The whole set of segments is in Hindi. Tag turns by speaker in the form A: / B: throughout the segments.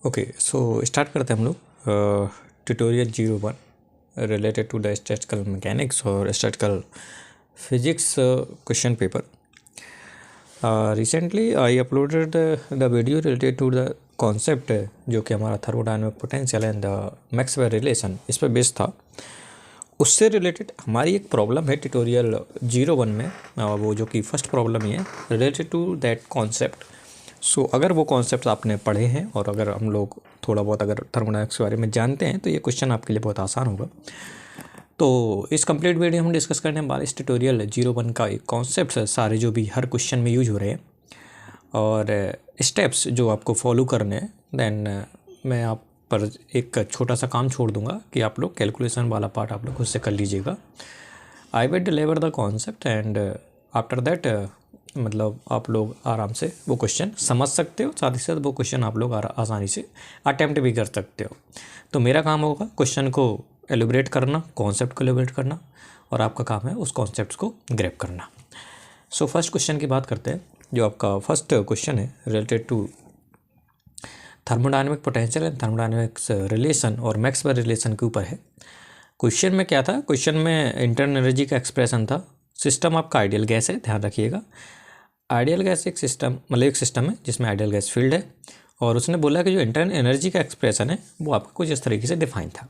A: ओके, सो स्टार्ट करते हैं हम लोग tutorial 01 related to the statistical mechanics और statistical physics question paper. Recently I uploaded the video related to the concept जो कि हमारा thermodynamic potential and the Maxwell relation इस पर बेस्ड था. उससे रिलेटेड हमारी एक प्रॉब्लम है ट्यूटोरियल 01 में, वो जो कि फर्स्ट प्रॉब्लम ही है रिलेटेड टू दैट कॉन्सेप्ट. सो अगर वो कॉन्सेप्ट आपने पढ़े हैं और अगर हम लोग थोड़ा बहुत अगर थर्मोडायनामिक्स के बारे में जानते हैं तो ये क्वेश्चन आपके लिए बहुत आसान होगा. तो इस कंप्लीट वीडियो हम डिस्कस करने वाले इस ट्यूटोरियल 01 का एक कॉन्सेप्ट सारे जो भी हर क्वेश्चन में यूज हो रहे हैं और स्टेप्स जो आपको फॉलो करने हैं. देन मैं आप पर एक छोटा सा काम छोड़ दूंगा कि आप लोग कैलकुलेशन वाला पार्ट आप लोग खुद से कर लीजिएगा. I will deliver the concept and after that मतलब आप लोग आराम से वो क्वेश्चन समझ सकते हो, साथ ही साथ वो क्वेश्चन आप लोग आसानी से अटैम्प्ट भी कर सकते हो. तो मेरा काम होगा क्वेश्चन को एलिब्रेट करना, कॉन्सेप्ट को एलिब्रेट करना, और आपका काम है उस कॉन्सेप्ट को ग्रैब करना. सो फर्स्ट क्वेश्चन की बात करते हैं. जो आपका फर्स्ट क्वेश्चन है related to thermodynamic potential and thermodynamics relation और मैक्सवेल रिलेशन के ऊपर है. क्वेश्चन में क्या था? क्वेश्चन में इंटरनल एनर्जी का एक्सप्रेशन था. सिस्टम आपका आइडियल गैस है, ध्यान रखिएगा. आइडियल गैस एक सिस्टम मतलब एक सिस्टम है जिसमें आइडियल गैस फील्ड है, और उसने बोला कि जो इंटरनल एनर्जी का एक्सप्रेशन है वो आपको कुछ इस तरीके से डिफाइन था.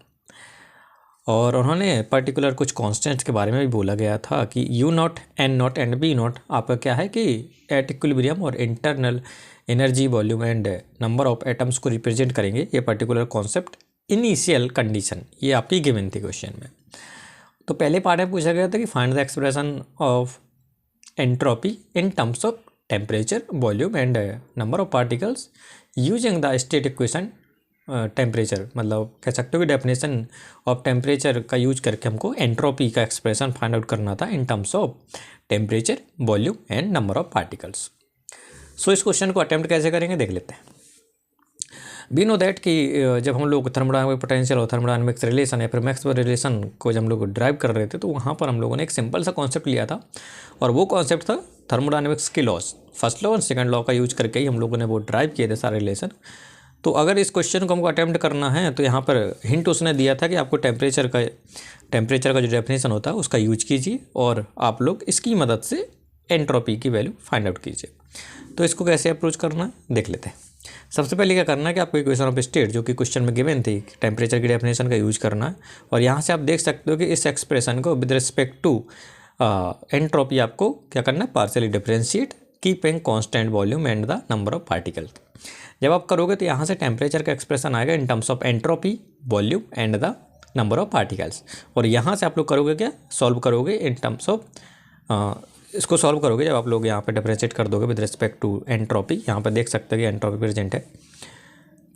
A: और उन्होंने पर्टिकुलर कुछ कॉन्स्टेंट्स के बारे में भी बोला गया था कि U naught, N naught and B naught आपका क्या है कि एट इक्विलिब्रियम और internal energy, volume and number of atoms को रिप्रेजेंट करेंगे. ये पर्टिकुलर कॉन्सेप्ट इनिशियल कंडीशन ये आपकी गिवन थी क्वेश्चन में. तो पहले पार्ट में पूछा गया था कि find the expression of entropy in terms of temperature, volume and number of particles using the state equation. Temperature मतलब कह सकते हो कि डेफिनेशन ऑफ टेम्परेचर का यूज करके हमको एंट्रोपी का एक्सप्रेशन फाइंड आउट करना था in terms of temperature, volume and number of particles. So इस क्वेश्चन को अटेम्प्ट कैसे करेंगे देख लेते हैं. वी नो दैट कि जब हम लोग थर्मोडायनामिक पोटेंशियल और थर्मोडायनामिक्स रिलेशन या फिर मैक्सवेल रिलेशन को जब हम लोग ड्राइव कर रहे थे तो वहाँ पर हम लोगों ने एक सिंपल सा कॉन्सेप्ट लिया था, और वो कॉन्सेप्ट था थर्मोडायनामिक्स के लॉस. फर्स्ट लॉ और सेकंड लॉ का यूज करके ही हम लोगों ने वो ड्राइव किए थे सारे रिलेशन. तो अगर इस क्वेश्चन को हमको अटेम्प्ट करना है तो यहाँ पर हिंट उसने दिया था कि आपको टेम्परेचर का जो डेफिनेशन होता है उसका यूज कीजिए और आप लोग इसकी मदद से एंट्रोपी की वैल्यू फाइंड आउट कीजिए. तो इसको कैसे अप्रोच करना है देख लेते हैं. सबसे पहले क्या करना है कि आपको इक्वेशन ऑफ स्टेट जो कि क्वेश्चन में गिवन थी टेम्परेचर की डेफिनेशन का यूज करना है, और यहाँ से आप देख सकते हो कि इस एक्सप्रेशन को विद रिस्पेक्ट टू एंट्रोपी आपको क्या करना है, partially differentiate keeping constant volume and the number of particle. जब आप करोगे तो यहाँ से टेम्परेचर का एक्सप्रेशन आएगा इन terms of entropy, volume and the number of particles. और यहाँ से आप लोग करोगे क्या, सॉल्व करोगे इन टर्म्स ऑफ इसको सॉल्व करोगे जब आप लोग यहाँ पे डिफरेंशिएट कर दोगे विद रिस्पेक्ट टू एंट्रोपी. यहाँ पे देख सकते हो कि एंट्रोपी प्रेजेंट है.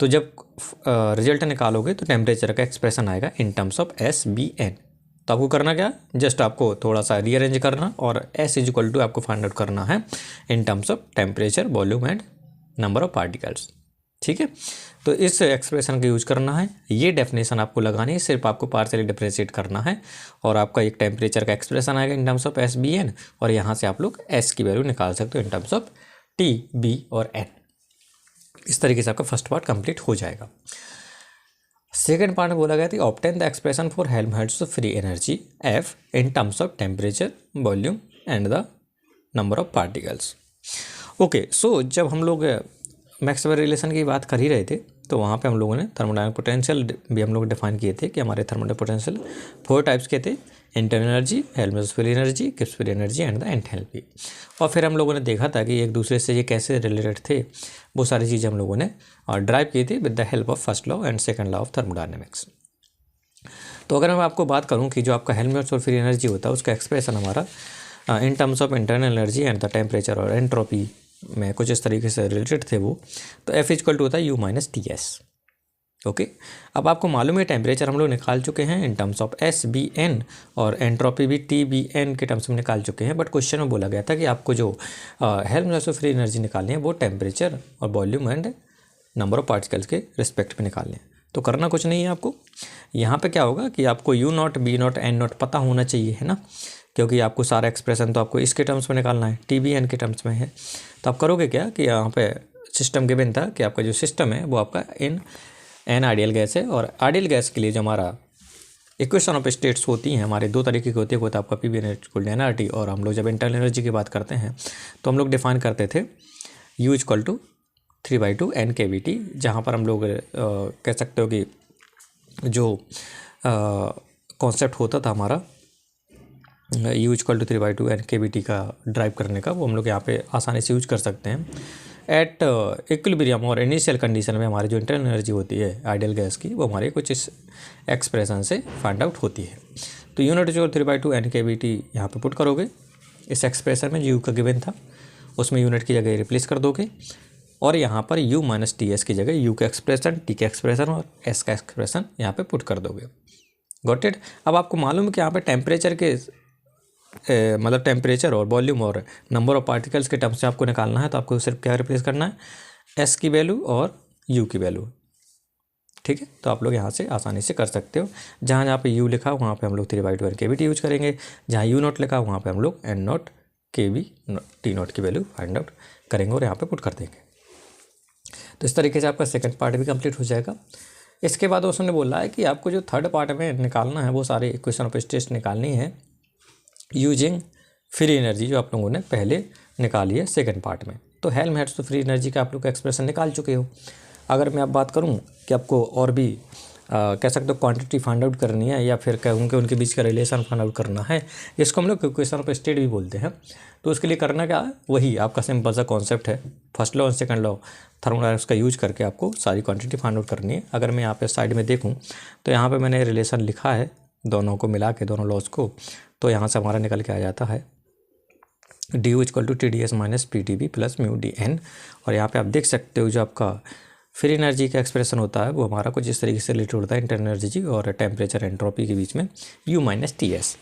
A: तो जब रिजल्ट निकालोगे तो टेम्परेचर का एक्सप्रेशन आएगा इन टर्म्स ऑफ SBN. तो आपको करना क्या, जस्ट आपको थोड़ा सा रीअरेंज करना और S इज इक्वल टू आपको फाइंड आउट करना है इन terms of temperature, volume and number of particles. ठीक है, तो इस एक्सप्रेशन का यूज करना है. ये डेफिनेशन आपको लगानी है, सिर्फ आपको पार्शियली डिफरेंशिएट करना है और आपका एक टेम्परेचर का एक्सप्रेशन आएगा इन टर्म्स ऑफ SBN, और यहाँ से आप लोग S की वैल्यू निकाल सकते हो इन टर्म्स ऑफ T, B और N. इस तरीके से आपका फर्स्ट पार्ट कंप्लीट हो जाएगा. सेकेंड पार्ट में बोला गया था obtain the expression for Helmholtz free energy F in terms of temperature, volume and the number of particles. Okay, so जब हम लोग मैक्सवेल रिलेशन की बात कर ही रहे थे तो वहाँ पे हम लोगों ने थर्मोडायनामिक पोटेंशियल भी हम लोग डिफाइन किए थे कि हमारे थर्मोडायनामिक पोटेंशियल 4 टाइप्स के थे: internal energy, Helmholtz free energy, Gibbs free energy and the enthalpy. और फिर हम लोगों ने देखा था कि एक दूसरे से ये कैसे रिलेटेड थे. वो सारी चीज़ें हम लोगों ने ड्राइव की थी with the help of first law and second law of thermodynamics. तो अगर मैं आपको बात करूँ कि जो आपका हेल्महोल्ट्ज और फ्री एनर्जी होता है उसका एक्सप्रेशन हमारा इन terms of internal energy and the temperature और एंट्रोपी में कुछ इस तरीके से रिलेटेड थे वो. तो F इक्वल टू होता है U माइनस TS. ओके, अब आपको मालूम है टेम्परेचर हम लोग निकाल चुके हैं इन टर्म्स ऑफ SBN और एंट्रोपी भी TBN के टर्म्स में निकाल चुके हैं. बट क्वेश्चन में बोला गया था कि आपको जो हेल्महोल्ट्ज फ्री एनर्जी निकालनी है वो टेम्परेचर और volume and number of particles के रिस्पेक्ट में निकालने हैं. तो करना कुछ नहीं है आपको. यहाँ पे क्या होगा कि आपको U not, B not, N not पता होना चाहिए, है ना, क्योंकि आपको सारा एक्सप्रेशन तो आपको इसके टर्म्स में निकालना है, TBN के टर्म्स में है. तो आप करोगे क्या कि यहाँ पे सिस्टम गिवन था कि आपका जो सिस्टम है वो आपका एन आइडियल गैस है, और आइडियल गैस के लिए जो हमारा इक्वेशन ऑफ स्टेट्स होती हैं हमारे दो तरीके की होती है, होता है आपका पी इक्वल एनआरटी, और हम लोग जब इंटरनल एनर्जी की बात करते हैं तो हम लोग डिफाइन करते थे U इक्वल टू 3/2 NKVT, जहाँ पर हम लोग कह सकते हो कि जो कॉन्सेप्ट होता था हमारा U इक्वल टू 3/2 NKVT का ड्राइव करने का, वो हम लोग यहाँ पे आसानी से यूज कर सकते हैं। एट इक्विलिब्रियम और इनिशियल कंडीशन में हमारी जो इंटरनल एनर्जी होती है आइडियल गैस की, वो हमारे कुछ इस एक्सप्रेशन से फाइंड आउट होती है। तो यूनिट जो 3/2 NKVT यहाँ पे पुट करोगे, इस एक्सप्रेशन में U का गिवन था उसमें यूनिट की जगह रिप्लेस कर दोगे, और यहाँ पर U माइनस TS की जगह U का एक्सप्रेशन, T का एक्सप्रेशन और S का एक्सप्रेशन यहाँ पे पुट कर दोगे। Got it. अब आपको मालूम है कि यहाँ पे टेम्परेचर के मतलब टेम्परेचर और वॉल्यूम और नंबर ऑफ पार्टिकल्स के टर्म्स से आपको निकालना है, तो आपको सिर्फ क्या रिप्लेस करना है, S की वैल्यू और U की वैल्यू। ठीक है, तो आप लोग यहाँ से आसानी से कर सकते हो। जहाँ जहाँ पे U लिखा वहाँ पे हम लोग 3/2 NKVT यूज करेंगे, जहाँ U नॉट लिखा वहाँ पे हम लोग N not KV T not की वैल्यू फाइंड आउट करेंगे और यहाँ पे पुट कर देंगे। तो इस तरीके से आपका सेकंड पार्ट भी कंप्लीट हो जाएगा। इसके बाद उसने बोला है कि आपको जो थर्ड पार्ट में निकालना है वो सारे इक्वेशन ऑफ स्टेट्स निकालनी है यूजिंग फ्री एनर्जी, जो आप लोगों ने पहले निकाली है सेकंड पार्ट में। तो हेल्महोल्ट्ज़ तो फ्री एनर्जी का आप लोग एक्सप्रेशन निकाल चुके हो। अगर मैं अब बात करूं कि आपको और भी कह सकते हो क्वांटिटी फाइंड आउट करनी है, या फिर कहूँ कि उनके बीच का रिलेशन फाइंड आउट करना है, जिसको हम लोग इक्वेशन ऑफ स्टेट भी बोलते हैं, तो उसके लिए करना क्या है, वही आपका सिंपल सा कॉन्सेप्ट है, फर्स्ट लॉ और सेकंड लॉ थर्मोडायनामिक्स का यूज करके आपको सारी क्वांटिटी फाइंड आउट करनी है। अगर मैं यहाँ पे साइड में देखूँ तो यहाँ पे मैंने रिलेशन लिखा है दोनों को मिला के, दोनों लॉज को, तो यहाँ से हमारा निकल के आ जाता है DU equal to TdS minus PdV plus mu DN। और यहाँ पे आप देख सकते हो जो आपका फ्री एनर्जी का एक्सप्रेशन होता है वो हमारा कुछ इस तरीके से रिलेटेड होता है इंटरनल एनर्जी और टेम्परेचर एंट्रोपी के बीच में U माइनस TS।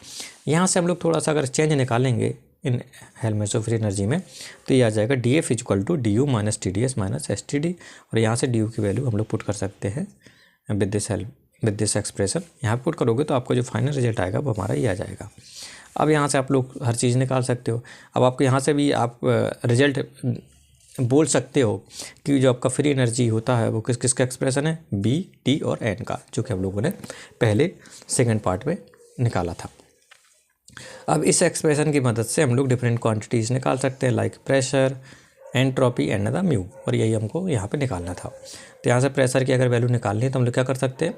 A: यहाँ से हम लोग थोड़ा सा अगर चेंज निकालेंगे इन हेल्महोल्ट्ज़ फ्री एनर्जी में, तो ये आ जाएगा DF equal to DU minus TdS minus STD, और यहाँ से DU की वैल्यू हम लोग पुट कर सकते हैं विद दिस एक्सप्रेशन। यहाँ पुट करोगे तो आपको जो फाइनल रिजल्ट आएगा वो हमारा ये आ जाएगा। अब यहाँ से आप लोग हर चीज़ निकाल सकते हो। अब आपको यहाँ से भी आप रिजल्ट बोल सकते हो कि जो आपका फ्री एनर्जी होता है वो किस किस का एक्सप्रेशन है, B, T और N का, जो कि हम लोगों ने पहले सेकंड पार्ट में निकाला था। अब इस एक्सप्रेशन की मदद से हम लोग डिफरेंट क्वांटिटीज़ निकाल सकते हैं, like pressure, entropy and the mu, और यही हमको यहाँ पे निकालना था। तो यहाँ से प्रेशर की अगर वैल्यू निकालनी है तो हम लोग क्या कर सकते हैं,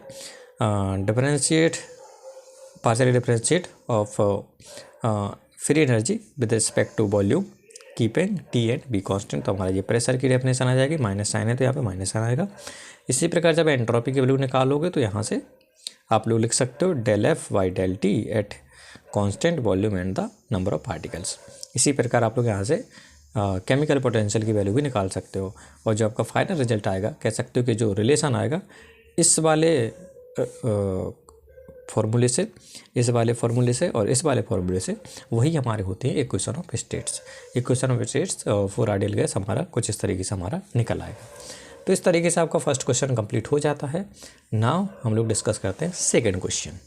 A: partially differentiate of free energy with respect to volume keeping T and B constant. तो हमारा ये प्रेशर की डेफिनेशन आ जाएगी, माइनस साइन है तो यहाँ पे माइनस साइन आएगा। इसी प्रकार जब एंट्रोपी की वैल्यू निकालोगे तो यहाँ से आप लोग लिख सकते हो del F by del T at constant volume and the number of particles. इसी प्रकार आप लोग यहाँ से केमिकल पोटेंशियल की वैल्यू भी निकाल सकते हो, और जो आपका फाइनल रिजल्ट आएगा कह सकते हो कि जो रिलेशन आएगा इस वाले फॉर्मूले से, इस वाले फॉर्मूले से और इस वाले फॉर्मूले से, वही हमारे होते हैं equation of states. Equation of states for ideal gas हमारा कुछ इस तरीके से हमारा निकल आएगा। तो इस तरीके से आपका फर्स्ट क्वेश्चन कंप्लीट हो जाता है। नाउ हम लोग डिस्कस करते हैं सेकंड क्वेश्चन।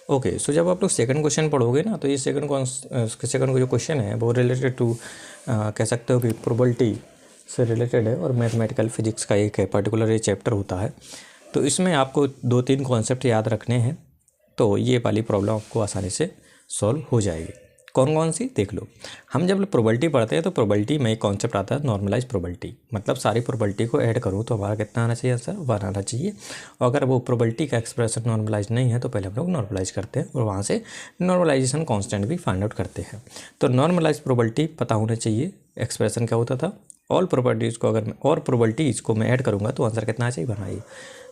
A: ओके, सो जब आप लोग सेकंड क्वेश्चन पढ़ोगे ना, तो ये सेकंड को जो क्वेश्चन है वो रिलेटेड टू कह सकते हो कि प्रोबेबिलिटी से रिलेटेड है, और मैथमेटिकल फिजिक्स का एक पर्टिकुलर ये चैप्टर होता है। तो इसमें आपको 2-3 कॉन्सेप्ट याद रखने हैं, तो ये वाली प्रॉब्लम आपको आसानी से सॉल्व हो जाएगी। कौन कौन सी देख लो। हम जब प्रोबेबिलिटी पढ़ते हैं तो प्रोबेबिलिटी में एक कॉन्सेप्ट आता है नॉर्मलाइज प्रोबेबिलिटी, मतलब सारी प्रोबेबिलिटी को ऐड करूँ तो हमारा कितना आना चाहिए आंसर, 1 आना चाहिए। और अगर वो प्रोबेबिलिटी का एक्सप्रेशन नॉर्मलाइज नहीं है तो पहले हम लोग नॉर्मलाइज करते हैं और वहाँ से नॉर्मलाइजेशन कांस्टेंट भी फाइंड आउट करते हैं। तो नॉर्मलाइज प्रोबेबिलिटी पता होना चाहिए, एक्सप्रेशन क्या होता था। ऑल प्रोबेबिलिटीज़ को अगर मैं और प्रोबेबिलिटीज़ को मैं ऐड करूँगा तो आंसर कितना चाहिए, बनाइए।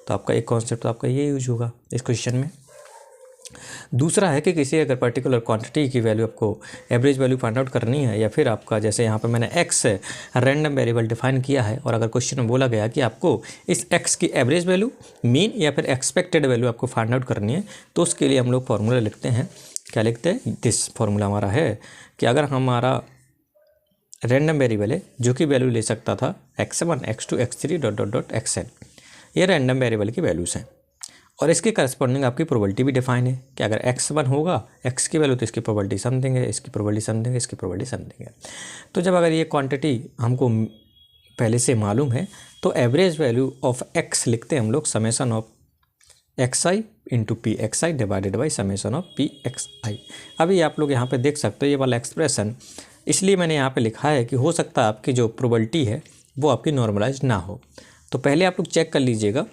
A: तो आपका एक कॉन्सेप्ट तो आपका ये यूज होगा इस क्वेश्चन में। दूसरा है कि किसी अगर पर्टिकुलर क्वांटिटी की वैल्यू आपको एवरेज वैल्यू फाइंड आउट करनी है, या फिर आपका जैसे यहाँ पे मैंने x रैंडम वेरिएबल डिफाइन किया है, और अगर क्वेश्चन में बोला गया कि आपको इस x की एवरेज वैल्यू, मीन या फिर एक्सपेक्टेड वैल्यू आपको फाइंड आउट करनी है, तो उसके लिए हम लोग फार्मूला लिखते हैं। क्या लिखते हैं, दिस फार्मूला हमारा है कि अगर हमारा रैंडम वेरिएबल है जो कि वैल्यू ले सकता था x1 x2 x3 ... xn, ये रैंडम वेरिएबल की वैल्यूज़ हैं, और इसके करस्पॉन्डिंग आपकी प्रोबेबिलिटी भी डिफाइन है कि अगर x1 होगा x की वैल्यू तो इसकी प्रोबेबिलिटी समथिंग है, इसकी प्रोबेबिलिटी समथिंग है, इसकी प्रोबेबिलिटी समथिंग है। तो जब अगर ये क्वांटिटी हमको पहले से मालूम है, तो एवरेज वैल्यू ऑफ एक्स लिखते हैं हम लोग summation of X I into P X I divided by summation of P X I. अभी आप लोग यहाँ पे देख सकते हो ये वाला एक्सप्रेशन, इसलिए मैंने यहाँ पे लिखा है कि हो सकता है आपकी जो प्रोबेबिलिटी है वो आपकी नॉर्मलाइज ना हो। तो पहले आप लोग चेक कर लीजिएगा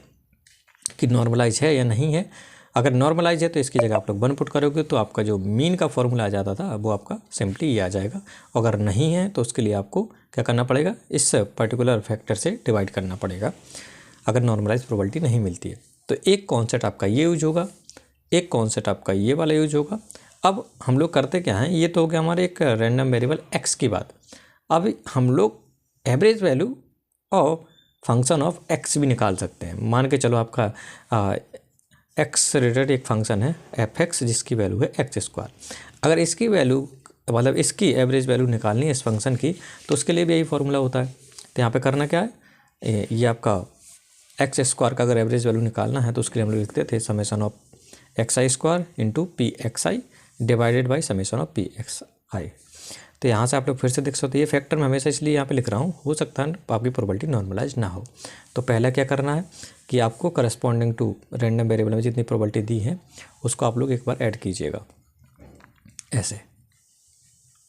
A: कि नॉर्मलाइज है या नहीं है। अगर नॉर्मलाइज है तो इसकी जगह आप लोग 1 पुट करोगे तो आपका जो मीन का फॉर्मूला आ जाता था वो आपका सिंपली ये आ जाएगा। अगर नहीं है तो उसके लिए आपको क्या करना पड़ेगा, इस पर्टिकुलर फैक्टर से डिवाइड करना पड़ेगा अगर नॉर्मलाइज प्रोबेबिलिटी नहीं मिलती है। तो एक कॉन्सेप्ट आपका ये यूज होगा, एक कॉन्सेप्ट आपका ये वाला यूज होगा। अब हम लोग करते क्या हैं, ये तो हो गया हमारे एक रैंडम वेरिएबल एक्स की बात। अब हम लोग average value of function of x भी निकाल सकते हैं। मान के चलो आपका एक्स रिलेटेड एक फंक्शन है एफ एक्स जिसकी वैल्यू है एक्स स्क्वायर। अगर इसकी वैल्यू मतलब इसकी एवरेज वैल्यू निकालनी है इस फंक्शन की, तो उसके लिए भी यही फॉर्मूला होता है। तो यहाँ पे करना क्या है, ये आपका एक्स स्क्वायर का अगर एवरेज वैल्यू निकालना है तो उसके लिए हम लोग लिखते थे summation of X I square into P X I divided by summation of P X I. तो यहाँ से आप लोग फिर से देख सकते हो, ये फैक्टर मैं हमेशा इसलिए यहाँ पे लिख रहा हूँ, हो सकता है आपकी प्रोबेबिलिटी नॉर्मलाइज ना हो। तो पहला क्या करना है कि आपको करस्पॉन्डिंग टू रैंडम वेरिएबल में जितनी प्रोबेबिलिटी दी है उसको आप लोग एक बार ऐड कीजिएगा, ऐसे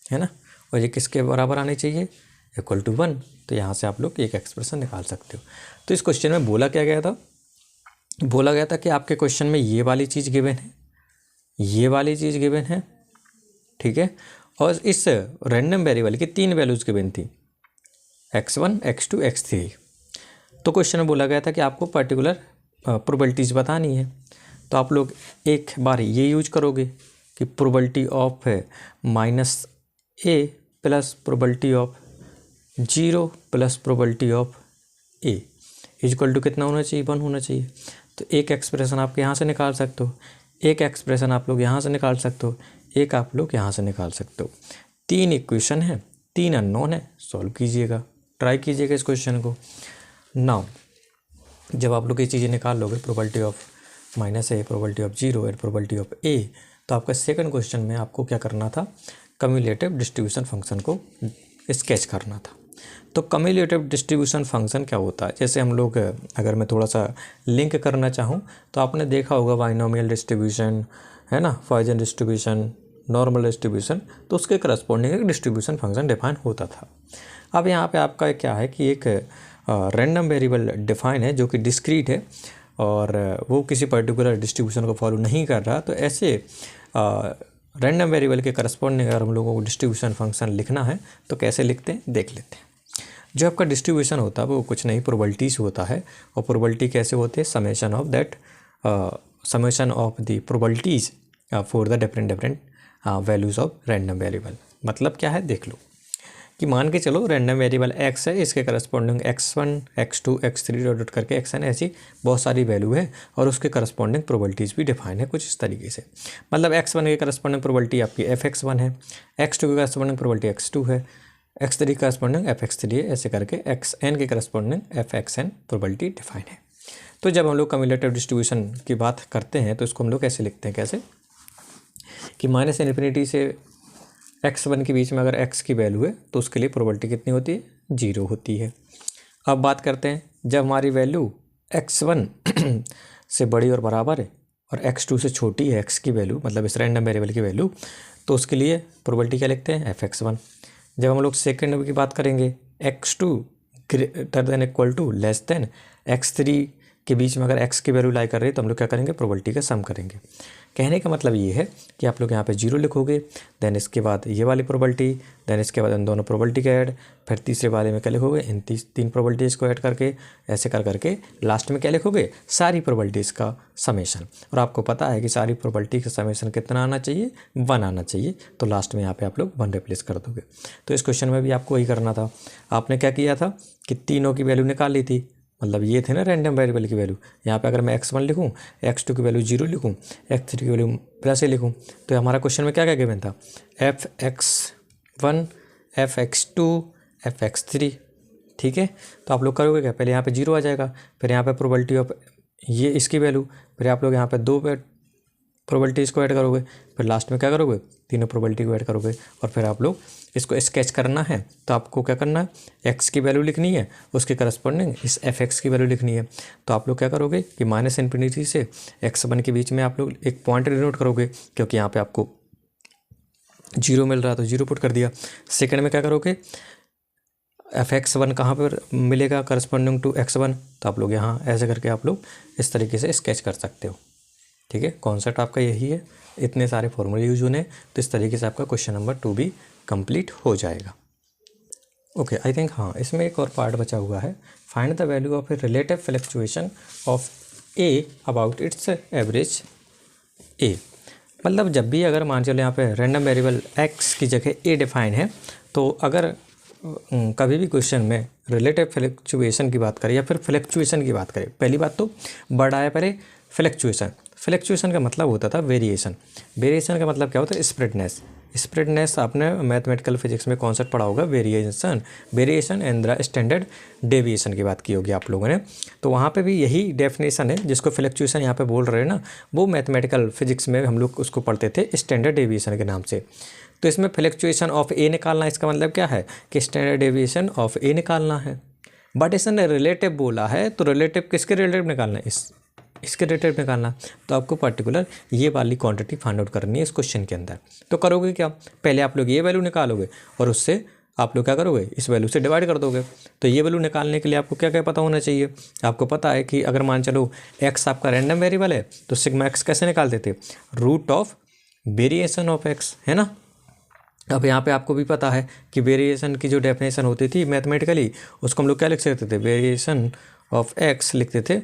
A: है ना। और ये किसके बराबर आनी चाहिए, इक्वल टू 1। तो यहाँ से आप लोग एक एक्सप्रेशन निकाल सकते हो। तो इस क्वेश्चन में बोला क्या गया था, बोला गया था कि आपके क्वेश्चन में ये वाली चीज़ गिवन है, ये वाली चीज़ गिवन है, ठीक है। और इस रैंडम वेरिएबल की 3 वैल्यूज़ गिवन थी, x1 x2 x3। तो क्वेश्चन में बोला गया था कि आपको पर्टिकुलर प्रोबेबिलिटीज़ बतानी है। तो आप लोग एक बार ये यूज करोगे कि probability of -a plus probability of 0 plus probability of a equal to कितना होना चाहिए, 1 होना चाहिए। तो एक एक्सप्रेशन आप यहाँ से निकाल सकते हो, एक एक्सप्रेशन आप लोग यहाँ से निकाल सकते हो, एक आप लोग यहाँ से निकाल सकते हो। 3 इक्वेशन है, 3 अननोन है, सॉल्व कीजिएगा, ट्राई कीजिएगा इस क्वेश्चन को। नाउ जब आप लोग ये चीज़ें निकाल लोगे probability of -a, probability of 0 and probability of a, तो आपका सेकंड क्वेश्चन में आपको क्या करना था, कम्युलेटिव डिस्ट्रीब्यूशन फंक्शन को स्केच करना था। तो कम्युलेटिव डिस्ट्रीब्यूशन फंक्शन क्या होता है, जैसे हम लोग अगर मैं थोड़ा सा लिंक करना चाहूँ तो आपने देखा होगा बाइनोमियल डिस्ट्रीब्यूशन है ना, पॉइसन डिस्ट्रीब्यूशन, नॉर्मल डिस्ट्रीब्यूशन, तो उसके करस्पॉन्डिंग एक डिस्ट्रीब्यूशन फंक्शन डिफाइन होता था। अब यहाँ पे आपका क्या है कि एक रैंडम वेरिएबल डिफाइन है जो कि डिस्क्रीट है और वो किसी पर्टिकुलर डिस्ट्रीब्यूशन को फॉलो नहीं कर रहा। तो ऐसे रैंडम वेरिएबल के करस्पॉन्डिंग अगर हम लोगों को डिस्ट्रीब्यूशन फंक्शन लिखना है तो कैसे लिखते हैं देख लेते हैं। जो आपका डिस्ट्रीब्यूशन होता है वो कुछ नहीं, प्रोबेबिलिटीज होता है। और प्रोबेबिलिटी कैसे होते हैं, summation of that summation of the probabilities for the different values of random variable. मतलब क्या है देख लो कि मान के चलो रैंडम वेरिएबल x है, इसके corresponding x1 x2 x3 dot करके xn ऐसी बहुत सारी वैल्यू है और उसके करस्पॉन्डिंग प्रोबेबिलिटीज़ भी डिफाइन है कुछ इस तरीके से। मतलब x1 के करस्पॉन्डिंग प्रोबेबिलिटी आपकी fx1 है, x2 के करस्पॉन्डिंग प्रोबेबिलिटी x2 है, x3 के करस्पॉन्डिंग fx3 है, ऐसे करके xn के करस्पॉन्डिंग fxn प्रोबेबिलिटी डिफाइन है। तो जब हम लोग कम्युलेटिव डिस्ट्रीब्यूशन की बात करते हैं तो इसको हम लोग कैसे लिखते हैं, कैसे कि -∞ से x1 के बीच में अगर x की वैल्यू है तो उसके लिए प्रोबेबिलिटी कितनी होती है, 0 होती है। अब बात करते हैं जब हमारी वैल्यू x1 से बड़ी और बराबर है और x2 से छोटी है x की वैल्यू, मतलब इस रैंडम वेरिएबल की वैल्यू, तो उसके लिए प्रोबेबिलिटी क्या लिखते हैं, fx1। जब हम लोग सेकेंड की बात करेंगे x2 greater than equal to less than x3 के बीच में अगर x की वैल्यू लाई कर रही है तो हम लोग क्या करेंगे, प्रोबेबिलिटी का सम करेंगे। कहने का मतलब ये है कि आप लोग यहाँ पे 0 लिखोगे, देन इसके बाद ये वाली प्रोबेबिलिटी, देन इसके बाद इन दोनों प्रोबेबिलिटी का ऐड, फिर तीसरे वाले में क्या लिखोगे, इन 3 प्रोबेबिलिटीज़ को ऐड करके ऐसे कर करके लास्ट में क्या लिखोगे, सारी प्रोबेबिलिटीज़ का समेशन। और आपको पता है कि सारी प्रोबेबिलिटी का समेशन कितना आना चाहिए, 1 आना चाहिए। तो लास्ट में यहाँ पे आप लोग 1 रिप्लेस कर दोगे। तो इस क्वेश्चन में भी आपको वही करना था। आपने क्या किया था कि तीनों की वैल्यू निकाल ली थी, मतलब ये थे ना रैंडम वेरिएबल की वैल्यू। यहाँ पे अगर मैं x1 लिखूँ, x2 की वैल्यू 0 लिखूँ, x3 की वैल्यू +a लिखूँ, तो हमारा क्वेश्चन में क्या क्या गिवन था, fx1 fx2 fx3, ठीक है। तो आप लोग करोगे क्या, पहले यहाँ पे 0 आ जाएगा, फिर यहाँ पे प्रोबेबिलिटी ऑफ ये इसकी वैल्यू, फिर आप लोग यहाँ पे 2 प्रोबेबिलिटीज़ को ऐड करोगे, फिर लास्ट में क्या करोगे, तीनों प्रोबेबिलिटी को ऐड करोगे और फिर आप लोग इसको स्केच करना है तो आपको क्या करना है, एक्स की वैल्यू लिखनी है, उसके करस्पॉन्डिंग इस एफ एक्स की वैल्यू लिखनी है। तो आप लोग क्या करोगे कि माइनस इन्फिनिटी से x1 के बीच में आप लोग एक पॉइंट डिनोट करोगे, क्योंकि यहाँ पे आपको 0 मिल रहा है तो 0 पुट कर दिया। सेकंड में क्या करोगे, एफ एक्स वन कहाँ पर मिलेगा करस्पॉन्डिंग टू x1, तो आप लोग यहाँ ऐसे करके आप लोग इस तरीके से स्केच कर सकते हो। ठीक है, कॉन्सेप्ट आपका यही है, इतने सारे फॉर्मूले यूज होने, तो इस तरीके से आपका क्वेश्चन नंबर 2 भी कंप्लीट हो जाएगा। ओके, आई थिंक हाँ इसमें एक और पार्ट बचा हुआ है, find the value of a relative fluctuation of A about its average A. मतलब जब भी अगर मान चलो यहाँ पे रैंडम वेरिएबल x की जगह a डिफाइन है, तो अगर कभी भी क्वेश्चन में रिलेटिव फ्लक्चुएशन की बात करें या फिर फ्लक्चुएशन की बात करें, पहली बात तो बड़ा है पहले फ्लक्चुएशन। फ्लक्चुएशन का मतलब होता था वेरिएशन, वेरिएशन का मतलब क्या होता है, स्प्रेडनेस। स्प्रेडनेस आपने मैथमेटिकल फिजिक्स में कॉन्सेप्ट पढ़ा होगा, variation, variation and the standard deviation की बात की होगी आप लोगों ने। तो वहाँ पे भी यही डेफिनेशन है जिसको फ्लक्चुएशन यहाँ पे बोल रहे हैं ना, वो मैथमेटिकल फिजिक्स में हम लोग उसको पढ़ते थे स्टैंडर्ड डेविएशन के नाम से। तो इसमें फ्लक्चुएशन ऑफ ए निकालना, इसका मतलब क्या है कि स्टैंडर्ड डेविएशन ऑफ ए निकालना है। बट इसने रिलेटिव बोला है, तो रिलेटिव किसके रिलेटिव निकालना है, इसके रिलेटिव निकालना। तो आपको पर्टिकुलर ये वाली क्वांटिटी फाइंड आउट करनी है इस क्वेश्चन के अंदर। तो करोगे क्या, पहले आप लोग ये वैल्यू निकालोगे और उससे आप लोग क्या करोगे, इस वैल्यू से डिवाइड कर दोगे। तो ये वैल्यू निकालने के लिए आपको क्या क्या पता होना चाहिए, आपको पता है कि अगर मान चलो एक्स आपका रैंडम वेरिएबल है, तो सिग्मा एक्स कैसे निकालते थे, root of variation of x, है ना। अब यहाँ पे आपको भी पता है कि वेरिएशन की जो डेफिनेशन होती थी मैथमेटिकली, उसको हम लोग क्या लिख सकते थे, वेरिएशन ऑफ एक्स लिखते थे,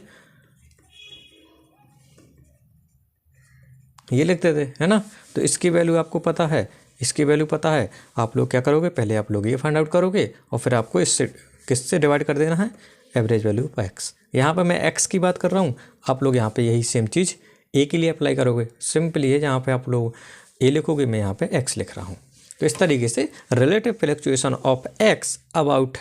A: ये लिखते थे, है ना। तो इसकी वैल्यू आपको पता है, इसकी वैल्यू पता है, आप लोग क्या करोगे, पहले आप लोग ये फाइंड आउट करोगे और फिर आपको इससे किससे डिवाइड कर देना है, एवरेज वैल्यू ऑफ एक्स। यहाँ पे मैं एक्स की बात कर रहा हूँ, आप लोग यहाँ पे यही सेम चीज़ ए के लिए अप्लाई करोगे। सिंपली है, जहाँ पे आप लोग ए लिखोगे मैं यहाँ पे एक्स लिख रहा हूँ। तो इस तरीके से relative fluctuation of x about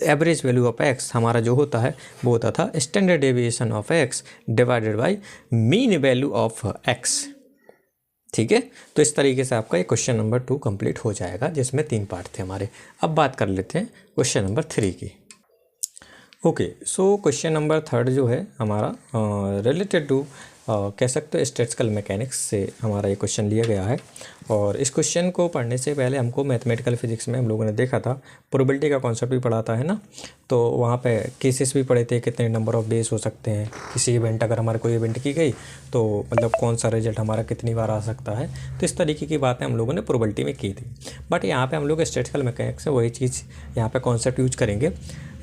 A: average value of x हमारा जो होता है वो होता था standard deviation of x divided by mean value of x. ठीक है, तो इस तरीके से आपका ये क्वेश्चन नंबर 2 कंप्लीट हो जाएगा, जिसमें 3 पार्ट थे हमारे। अब बात कर लेते हैं क्वेश्चन नंबर 3 की। ओके, सो क्वेश्चन नंबर 3 जो है हमारा रिलेटेड टू कह सकते हो स्टैटिस्टिकल मैकेनिक्स से हमारा ये क्वेश्चन लिया गया है। और इस क्वेश्चन को पढ़ने से पहले हमको मैथमेटिकल फिजिक्स में हम लोगों ने देखा था, प्रोबेबिलिटी का कॉन्सेप्ट भी पढ़ा था, है ना। तो वहाँ पे केसेस भी पढ़े थे, कितने नंबर ऑफ डेज हो सकते हैं किसी इवेंट, अगर हमारे कोई इवेंट की गई तो मतलब कौन सा रिजल्ट हमारा कितनी बार आ सकता है। तो इस तरीके की बातें हम लोगों ने प्रोबेबिलिटी में की थी। बट यहाँ पर हम लोग स्टैटिस्टिकल मैकेनिक्स से वही चीज़ यहाँ पर कॉन्सेप्ट यूज करेंगे।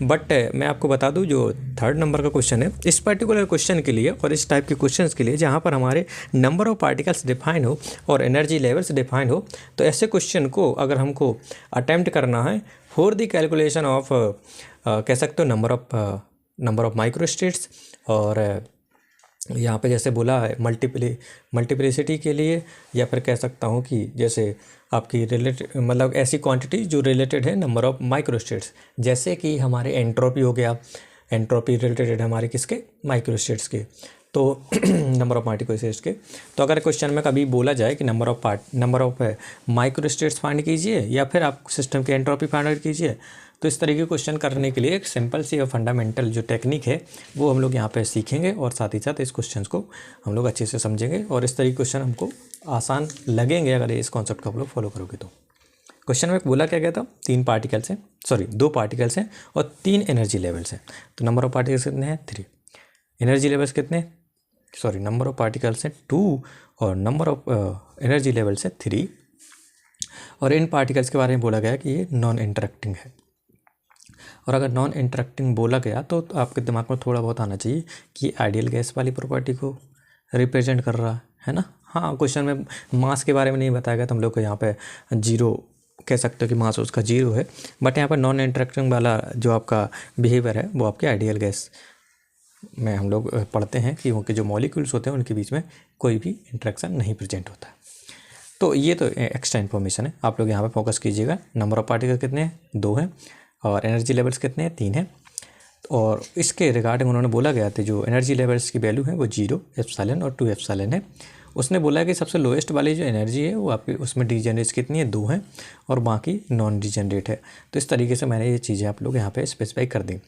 A: बट मैं आपको बता दूं, जो 3rd नंबर का क्वेश्चन है, इस पर्टिकुलर क्वेश्चन के लिए और इस टाइप के क्वेश्चंस के लिए जहां पर हमारे नंबर ऑफ पार्टिकल्स डिफाइन हो और एनर्जी लेवल्स डिफाइन हो, तो ऐसे क्वेश्चन को अगर हमको अटेम्प्ट करना है फॉर द कैलकुलेशन ऑफ कह सकते हो नंबर ऑफ माइक्रोस्टेट्स, और यहाँ पे जैसे बोला है मल्टीप्लिसिटी के लिए, या फिर कह सकता हूँ कि जैसे आपकी रिलेटेड मतलब ऐसी क्वांटिटी जो रिलेटेड है नंबर ऑफ माइक्रोस्टेट्स, जैसे कि हमारे एंट्रोपी हो गया, एंट्रोपी रिलेटेड है हमारे किसके, माइक्रोस्टेट्स के, तो नंबर ऑफ माइक्रोस्टेट्स के। तो अगर क्वेश्चन में कभी बोला जाए कि नंबर ऑफ माइक्रोस्टेट्स फाइंड कीजिए या फिर आप सिस्टम की एंट्रोपी फाइंड आउट कीजिए, तो इस तरीके के क्वेश्चन करने के लिए एक सिंपल सी और फंडामेंटल जो टेक्निक है वो हम लोग यहाँ पे सीखेंगे, और साथ ही साथ इस क्वेश्चन को हम लोग अच्छे से समझेंगे, और इस तरीके क्वेश्चन हमको आसान लगेंगे अगर इस कॉन्सेप्ट को आप लोग फॉलो करोगे। तो क्वेश्चन में बोला क्या गया था, 2 पार्टिकल्स हैं और 3 एनर्जी लेवल्स हैं। तो नंबर ऑफ पार्टिकल्स कितने हैं, 3, एनर्जी लेवल्स कितने, नंबर ऑफ पार्टिकल्स हैं 2 और नंबर ऑफ एनर्जी लेवल्स हैं 3। और इन पार्टिकल्स के बारे में बोला गया कि ये नॉन इंटरेक्टिंग है। और अगर नॉन इंटरेक्टिंग बोला गया तो आपके दिमाग में थोड़ा बहुत आना चाहिए कि आइडियल गैस वाली प्रॉपर्टी को रिप्रेजेंट कर रहा है ना। हाँ, क्वेश्चन में मास के बारे में नहीं बताया गया, तो हम लोग को यहाँ पे 0 कह सकते हो कि मास उसका 0 है। बट यहाँ पर नॉन इंटरेक्टिंग वाला जो आपका बिहेवियर है वो आपके आइडियल गैस में हम लोग पढ़ते हैं कि उनके जो मॉलिक्यूल्स होते हैं उनके बीच में कोई भी इंटरेक्शन नहीं प्रेजेंट होता। तो ये तो एक्स्ट्रा इन्फॉर्मेशन है, आप लोग यहाँ पे फोकस कीजिएगा। नंबर ऑफ पार्टिकल कितने हैं, 2 हैं, और एनर्जी लेवल्स कितने हैं, 3 हैं। और इसके रिगार्डिंग उन्होंने बोला गया था जो एनर्जी लेवल्स की वैल्यू है वो 0 एप्सिलॉन और 2 एप्सिलॉन है। उसने बोला कि सबसे लोएस्ट वाली जो एनर्जी है वो आपकी उसमें डीजेनरेट कितनी है, 2 है, और बाकी नॉन डीजेनरेट है। तो इस तरीके से मैंने ये चीज़ें आप लोग यहाँ पे स्पेसिफाई कर दी।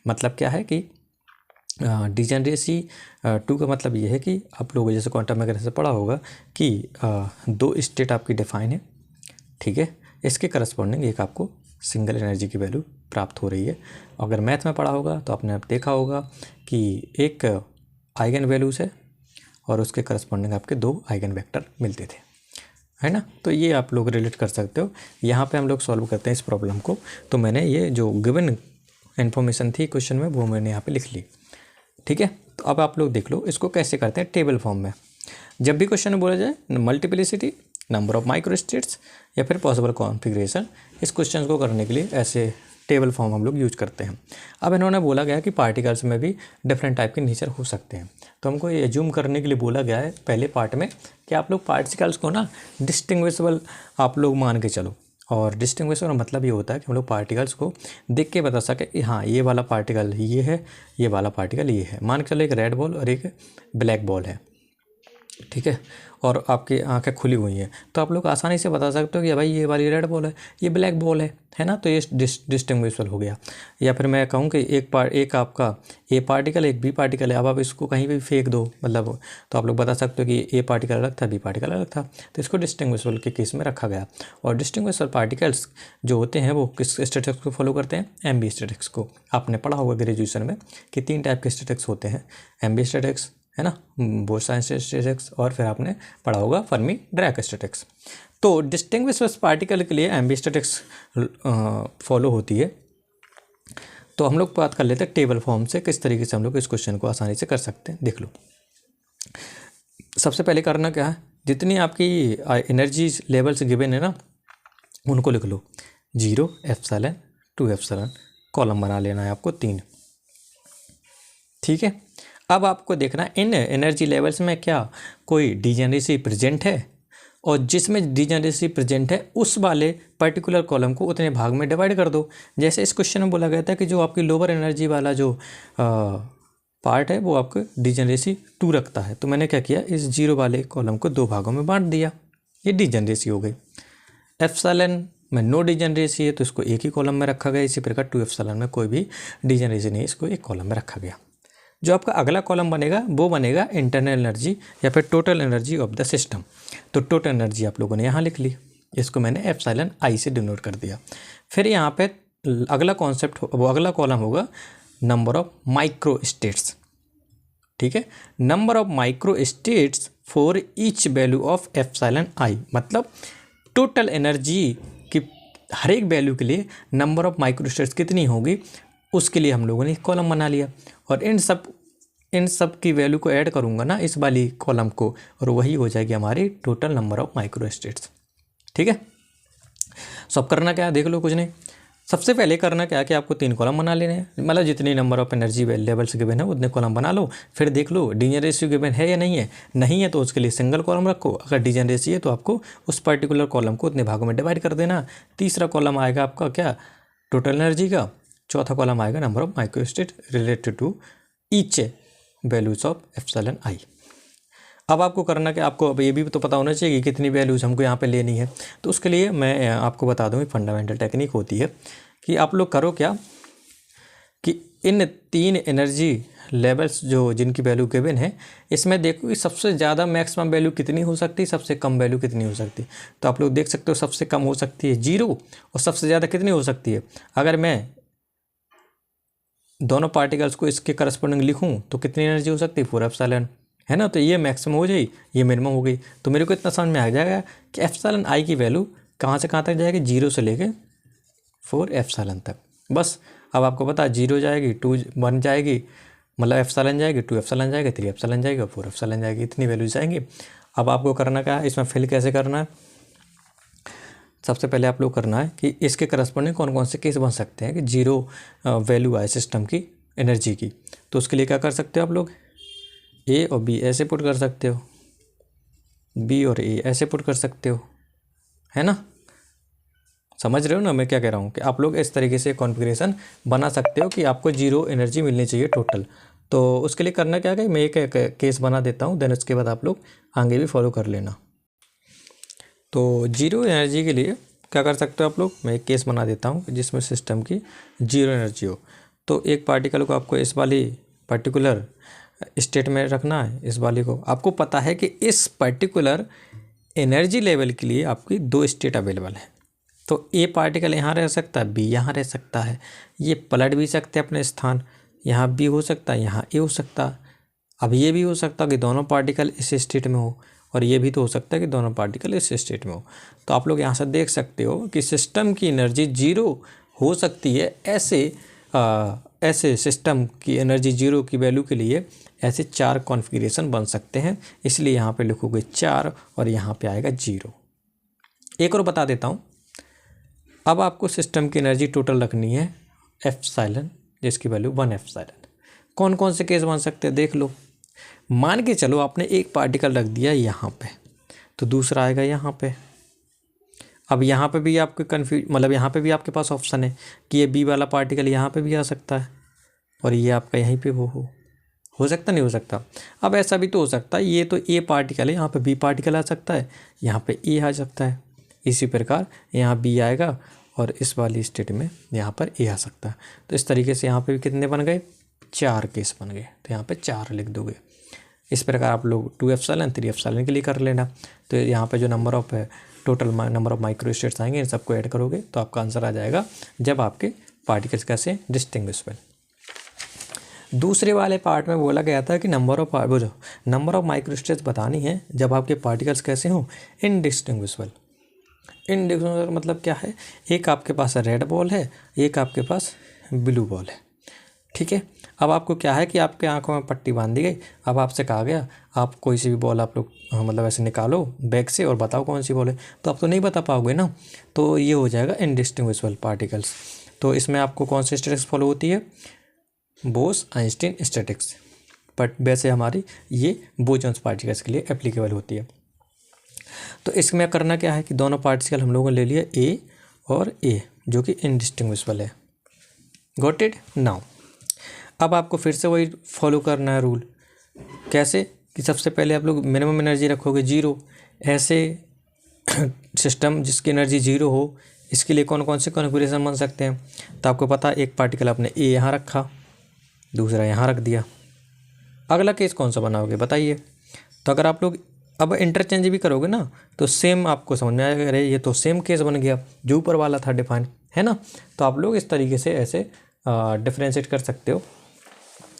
A: मतलब क्या है कि डीजेनरेसी 2 का मतलब ये है कि आप लोगों जैसे क्वांटम मैकेनिक्स से पढ़ा होगा कि 2 स्टेट आपकी डिफाइन है, ठीक है। इसके करस्पॉन्डिंग एक आपको सिंगल एनर्जी की वैल्यू प्राप्त हो रही है। अगर मैथ में पढ़ा होगा तो आपने देखा होगा कि एक आइगन वैल्यूज़ है और उसके करस्पॉन्डिंग आपके 2 आइगन वेक्टर मिलते थे, है ना। तो ये आप लोग रिलेट कर सकते हो। यहाँ पे हम लोग सॉल्व करते हैं इस प्रॉब्लम को। तो मैंने ये जो गिवन इन्फॉर्मेशन थी क्वेश्चन में वो मैंने यहाँ पे लिख ली, ठीक है। तो अब आप लोग देख लो इसको कैसे करते हैं टेबल फॉर्म में। जब भी क्वेश्चन में बोला जाए multiplicity, number of micro states या फिर पॉसिबल कॉन्फ़िगरेशन, इस क्वेश्चन को करने के लिए ऐसे टेबल फॉर्म हम लोग यूज करते हैं। अब इन्होंने बोला गया कि पार्टिकल्स में भी डिफरेंट टाइप के नेचर हो सकते हैं। तो हमको ये एज्यूम करने के लिए बोला गया है पहले पार्ट में कि आप लोग पार्टिकल्स को ना डिस्टिंग्विशेबल आप लोग मान के चलो। और डिस्टिंग्विशेबल मतलब ये होता है कि हम लोग पार्टिकल्स को देख के बता सके कि हाँ ये वाला पार्टिकल ये है, ये वाला पार्टिकल ये है। मान के चलो एक रेड बॉल और एक ब्लैक बॉल है, ठीक है, और आपकी आंखें खुली हुई हैं, तो आप लोग आसानी से बता सकते हो कि भाई ये वाली रेड बॉल है, ये ब्लैक बॉल है ना। तो ये डिस्टिंग्विशेबल हो गया। या फिर मैं कहूँ कि एक आपका ए पार्टिकल एक बी पार्टिकल है, अब आप इसको कहीं भी फेंक दो मतलब, तो आप लोग बता सकते हो कि ए पार्टिकल अलग था, बी पार्टिकल अलग था। तो इसको डिस्टिंग्विशेबल के केस में रखा गया। और डिस्टिंग्विशेबल पार्टिकल्स जो होते हैं वो किस स्टैटिस्टिक्स को फॉलो करते हैं, एम्बी स्टैटिस्टिक्स को। आपने पढ़ा होगा ग्रेजुएशन में कि 3 टाइप के स्टैटिस्टिक्स होते हैं, एम्बी स्टैटिस्टिक्स, है ना, बोल्ट्जमैन स्टैटिस्टिक्स, और फिर आपने पढ़ा होगा फर्मी डिराक स्टैटिस्टिक्स। तो डिस्टिंग्विशेबल पार्टिकल के लिए एम्बी स्टैटिस्टिक्स फॉलो होती है। तो हम लोग बात कर लेते हैं टेबल फॉर्म से किस तरीके से हम लोग इस क्वेश्चन को आसानी से कर सकते हैं। देख लो, सबसे पहले करना क्या है, जितनी आपकी एनर्जी लेवल्स गिवन है ना उनको लिख लो। 0 एप्सिलॉन 2 एप्सिलॉन, कॉलम बना लेना है आपको 3, ठीक है। अब आपको देखना इन एनर्जी लेवल्स में क्या कोई डीजेनरेसी प्रेजेंट है, और जिसमें डीजेनरेसी प्रेजेंट है उस वाले पर्टिकुलर कॉलम को उतने भाग में डिवाइड कर दो। जैसे इस क्वेश्चन में बोला गया था कि जो आपकी लोअर एनर्जी वाला जो पार्ट है वो आपको डीजेनरेसी 2 रखता है। तो मैंने क्या किया, इस 0 वाले कॉलम को 2 भागों में बांट दिया, ये डीजेनरेसी हो गई। एप्सिलॉन में नो डीजेनरेसी है तो इसको एक ही कॉलम में रखा गया। इसी प्रकार 2 एप्सिलॉन में कोई भी डीजेनरेसी नहीं, इसको एक कॉलम में रखा गया। जो आपका अगला कॉलम बनेगा वो बनेगा इंटरनल एनर्जी या फिर total energy of the system. तो टोटल एनर्जी आप लोगों ने यहाँ लिख ली, इसको मैंने एप्सिलॉन आई से डिनोट कर दिया। फिर यहाँ पे अगला कॉन्सेप्ट वो अगला कॉलम होगा नंबर ऑफ माइक्रो स्टेट्स, ठीक है, number of micro states for each value of epsilon I. मतलब टोटल एनर्जी की हर एक वैल्यू के लिए नंबर ऑफ माइक्रो स्टेट्स कितनी होगी उसके लिए हम लोगों ने एक कॉलम बना लिया। और इन सब की वैल्यू को ऐड करूंगा ना इस वाली कॉलम को, और वही हो जाएगी हमारी total number of micro states, ठीक है। सब करना क्या है देख लो, कुछ नहीं। सबसे पहले करना क्या है कि आपको 3 कॉलम बना लेने हैं, मतलब जितनी number of energy levels given है उतने कॉलम बना लो। फिर देख लो डीजेनरेसी गिवन है या नहीं है, नहीं है तो उसके लिए सिंगल कॉलम रखो। अगर डीजेनरेसी है तो आपको उस पर्टिकुलर कॉलम को उतने भागों में डिवाइड कर देना। तीसरा कॉलम आएगा आपका क्या, टोटल एनर्जी का। चौथा कॉलम आएगा number of micro state related to each values of epsilon I. अब आपको करना क्या, आपको अब ये भी तो पता होना चाहिए कि कितनी वैल्यूज हमको यहाँ पे लेनी है। तो उसके लिए मैं आपको बता दूँ फंडामेंटल टेक्निक होती है कि आप लोग करो क्या कि इन 3 एनर्जी लेवल्स जो जिनकी वैल्यू गिवन है इसमें देखो कि सबसे ज़्यादा मैक्सिमम वैल्यू कितनी हो सकती है, सबसे कम वैल्यू कितनी हो सकती है। तो आप लोग देख सकते हो सबसे कम हो सकती है 0 और सबसे ज़्यादा कितनी हो सकती है। अगर मैं दोनों पार्टिकल्स को इसके करस्पॉन्डिंग लिखूं तो कितनी एनर्जी हो सकती है, 4 एप्सिलॉन, है ना। तो ये मैक्सिमम हो जाएगी, ये मिनिमम हो गई। तो मेरे को इतना समझ में आ जाएगा कि एप्सिलॉन आई की वैल्यू कहाँ से कहाँ तक जाएगी, 0 से लेके 4 एप्सिलॉन तक। बस अब आपको पता 0 जाएगी, 2 1 जाएगी, मतलब एप्सिलॉन जाएगी, 2 एप्सिलॉन जाएगी, 3 एप्सिलॉन जाएगी और 4 एप्सिलॉन जाएगी। इतनी वैल्यूज जाएंगी। अब आपको करना क्या है, इसमें फिल कैसे करना है। सबसे पहले आप लोग करना है कि इसके करस्पॉन्डिंग कौन कौन से केस बन सकते हैं कि 0 वैल्यू आए सिस्टम की एनर्जी की। तो उसके लिए क्या कर सकते हो आप लोग, ए और बी ऐसे पुट कर सकते हो, बी और ए ऐसे पुट कर सकते हो, है ना। समझ रहे हो ना मैं क्या कह रहा हूँ कि आप लोग इस तरीके से कॉन्फ़िगरेशन बना सकते हो कि आपको 0 एनर्जी मिलनी चाहिए टोटल। तो उसके लिए करना क्या है, मैं एक केस बना देता हूँ, देन उसके बाद आप लोग आगे भी फॉलो कर लेना। तो 0 एनर्जी के लिए क्या कर सकते हो आप लोग, मैं एक केस बना देता हूँ जिसमें सिस्टम की 0 एनर्जी हो। तो एक पार्टिकल को आपको इस वाली पर्टिकुलर स्टेट में रखना है, इस वाली को आपको पता है कि इस पर्टिकुलर एनर्जी लेवल के लिए आपकी 2 स्टेट अवेलेबल है। तो ए पार्टिकल यहाँ रह सकता है, बी यहाँ रह सकता है, ये पलट भी सकते हैं अपने स्थान, यहाँ बी हो सकता है, यहाँ ए हो सकता है। अब ये भी हो सकता है कि दोनों पार्टिकल इस स्टेट में हो, और ये भी तो हो सकता है कि दोनों पार्टिकल इस स्टेट में हो। तो आप लोग यहाँ से देख सकते हो कि सिस्टम की एनर्जी 0 हो सकती है। ऐसे सिस्टम की एनर्जी 0 की वैल्यू के लिए ऐसे 4 कॉन्फ़िगरेशन बन सकते हैं, इसलिए यहाँ पे लिखोगे 4 और यहाँ पे आएगा 0। एक और बता देता हूँ, अब आपको सिस्टम की एनर्जी टोटल रखनी है एप्सिलॉन, जिसकी वैल्यू 1 एप्सिलॉन। कौन कौन से केस बन सकते हैं देख लो। मान के चलो आपने एक पार्टिकल रख दिया यहाँ पे, तो दूसरा आएगा यहाँ पे। अब यहाँ पे भी आपके मतलब यहाँ पे भी आपके पास ऑप्शन है कि ये बी वाला पार्टिकल यहाँ पे भी आ सकता है, और ये आपका यहीं पे वो हो सकता नहीं हो सकता। अब ऐसा भी तो हो सकता है, ये तो ए पार्टिकल है, यहाँ पे बी पार्टिकल आ सकता है, यहाँ पे ए आ सकता है। इसी प्रकार यहाँ बी आएगा और इस वाली स्टेट में यहाँ पर ए आ सकता है। तो इस तरीके से यहाँ पे भी कितने बन गए, 4 केस बन गए। तो यहाँ पे 4 लिख दोगे। इस प्रकार आप लोग 2 एप्सिलॉन 3 एप्सिलॉन के लिए कर लेना। तो यहाँ पे जो total number of micro states आएंगे, इन सबको ऐड करोगे तो आपका आंसर आ जाएगा, जब आपके पार्टिकल्स कैसे डिस्टिंग्विशेबल। दूसरे वाले पार्ट में बोला गया था कि नंबर ऑफ माइक्रो स्टेट्स बतानी है जब आपके पार्टिकल्स कैसे हों, इनडिस्टिंग्विशेबल। इनडिस्टिंग्विशेबल मतलब क्या है, एक आपके पास रेड बॉल है, एक आपके पास ब्लू बॉल है, ठीक है। अब आपको क्या है कि आपके आंखों में पट्टी बांध दी गई। अब आपसे कहा गया आप कोई सी भी बॉल आप लोग मतलब ऐसे निकालो बैग से और बताओ कौन सी बॉल है, तो आप तो नहीं बता पाओगे ना। तो ये हो जाएगा इनडिस्टिंग्विशेबल पार्टिकल्स। तो इसमें आपको कौन सी स्टैटिस्टिक्स फॉलो होती है, बोस-आइंस्टीन स्टैटिस्टिक्स, बट वैसे हमारी ये बोसॉन्स पार्टिकल्स के लिए एप्लीकेबल होती है। तो इसमें करना क्या है कि दोनों पार्टिकल हम लोगों ने ले लिया ए और ए, जो कि इनडिस्टिंग्विशेबल है। Got it now. अब आपको फिर से वही फॉलो करना है रूल। कैसे कि सबसे पहले आप लोग मिनिमम एनर्जी रखोगे 0। ऐसे सिस्टम जिसकी एनर्जी 0 हो, इसके लिए कौन कौन से कॉन्फ़िगरेशन बन सकते हैं। तो आपको पता एक पार्टिकल आपने ए यहाँ रखा, दूसरा यहाँ रख दिया। अगला केस कौन सा बनाओगे बताइए। तो अगर आप लोग अब इंटरचेंज भी करोगे ना, तो सेम आपको समझ में आएगा, अरे ये तो सेम केस बन गया जो ऊपर वाला था डिफाइन, है ना। तो आप लोग इस तरीके से ऐसे डिफ्रेंशिएट कर सकते हो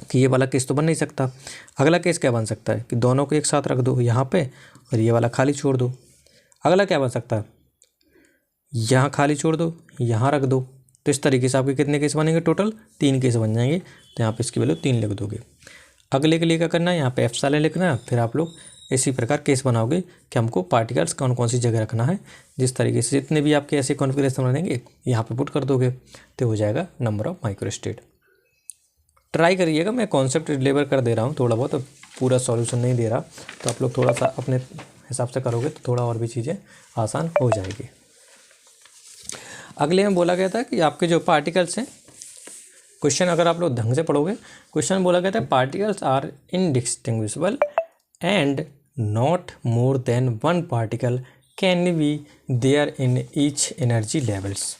A: कि ये वाला केस तो बन नहीं सकता। अगला केस क्या बन सकता है कि दोनों को एक साथ रख दो यहाँ पे और ये वाला खाली छोड़ दो। अगला क्या बन सकता है, यहाँ खाली छोड़ दो, यहाँ रख दो। तो इस तरीके से आपके कितने केस बनेंगे, टोटल 3 केस बन जाएंगे। तो यहाँ पे इसकी वैल्यू 3 लिख दोगे। अगले के लिए क्या करना है, यहाँ पे एप्सिलॉन लिखना है। फिर आप लोग इसी प्रकार केस बनाओगे कि हमको पार्टिकल्स कौन कौन सी जगह रखना है। जिस तरीके से जितने भी आपके ऐसे कॉन्फ़िगरेशन बनेंगे यहाँ पे पुट कर दोगे, तो हो जाएगा number of micro state. Try करिएगा, मैं कॉन्सेप्ट डिलीवर कर दे रहा हूँ थोड़ा बहुत, पूरा सॉल्यूशन नहीं दे रहा। तो आप लोग थोड़ा सा अपने हिसाब से करोगे तो थोड़ा और भी चीज़ें आसान हो जाएगी। अगले में बोला गया था कि आपके जो पार्टिकल्स हैं, क्वेश्चन अगर आप लोग ढंग से पढ़ोगे, क्वेश्चन बोला गया था particles are indistinguishable and not more than 1 particle can be there in each energy levels.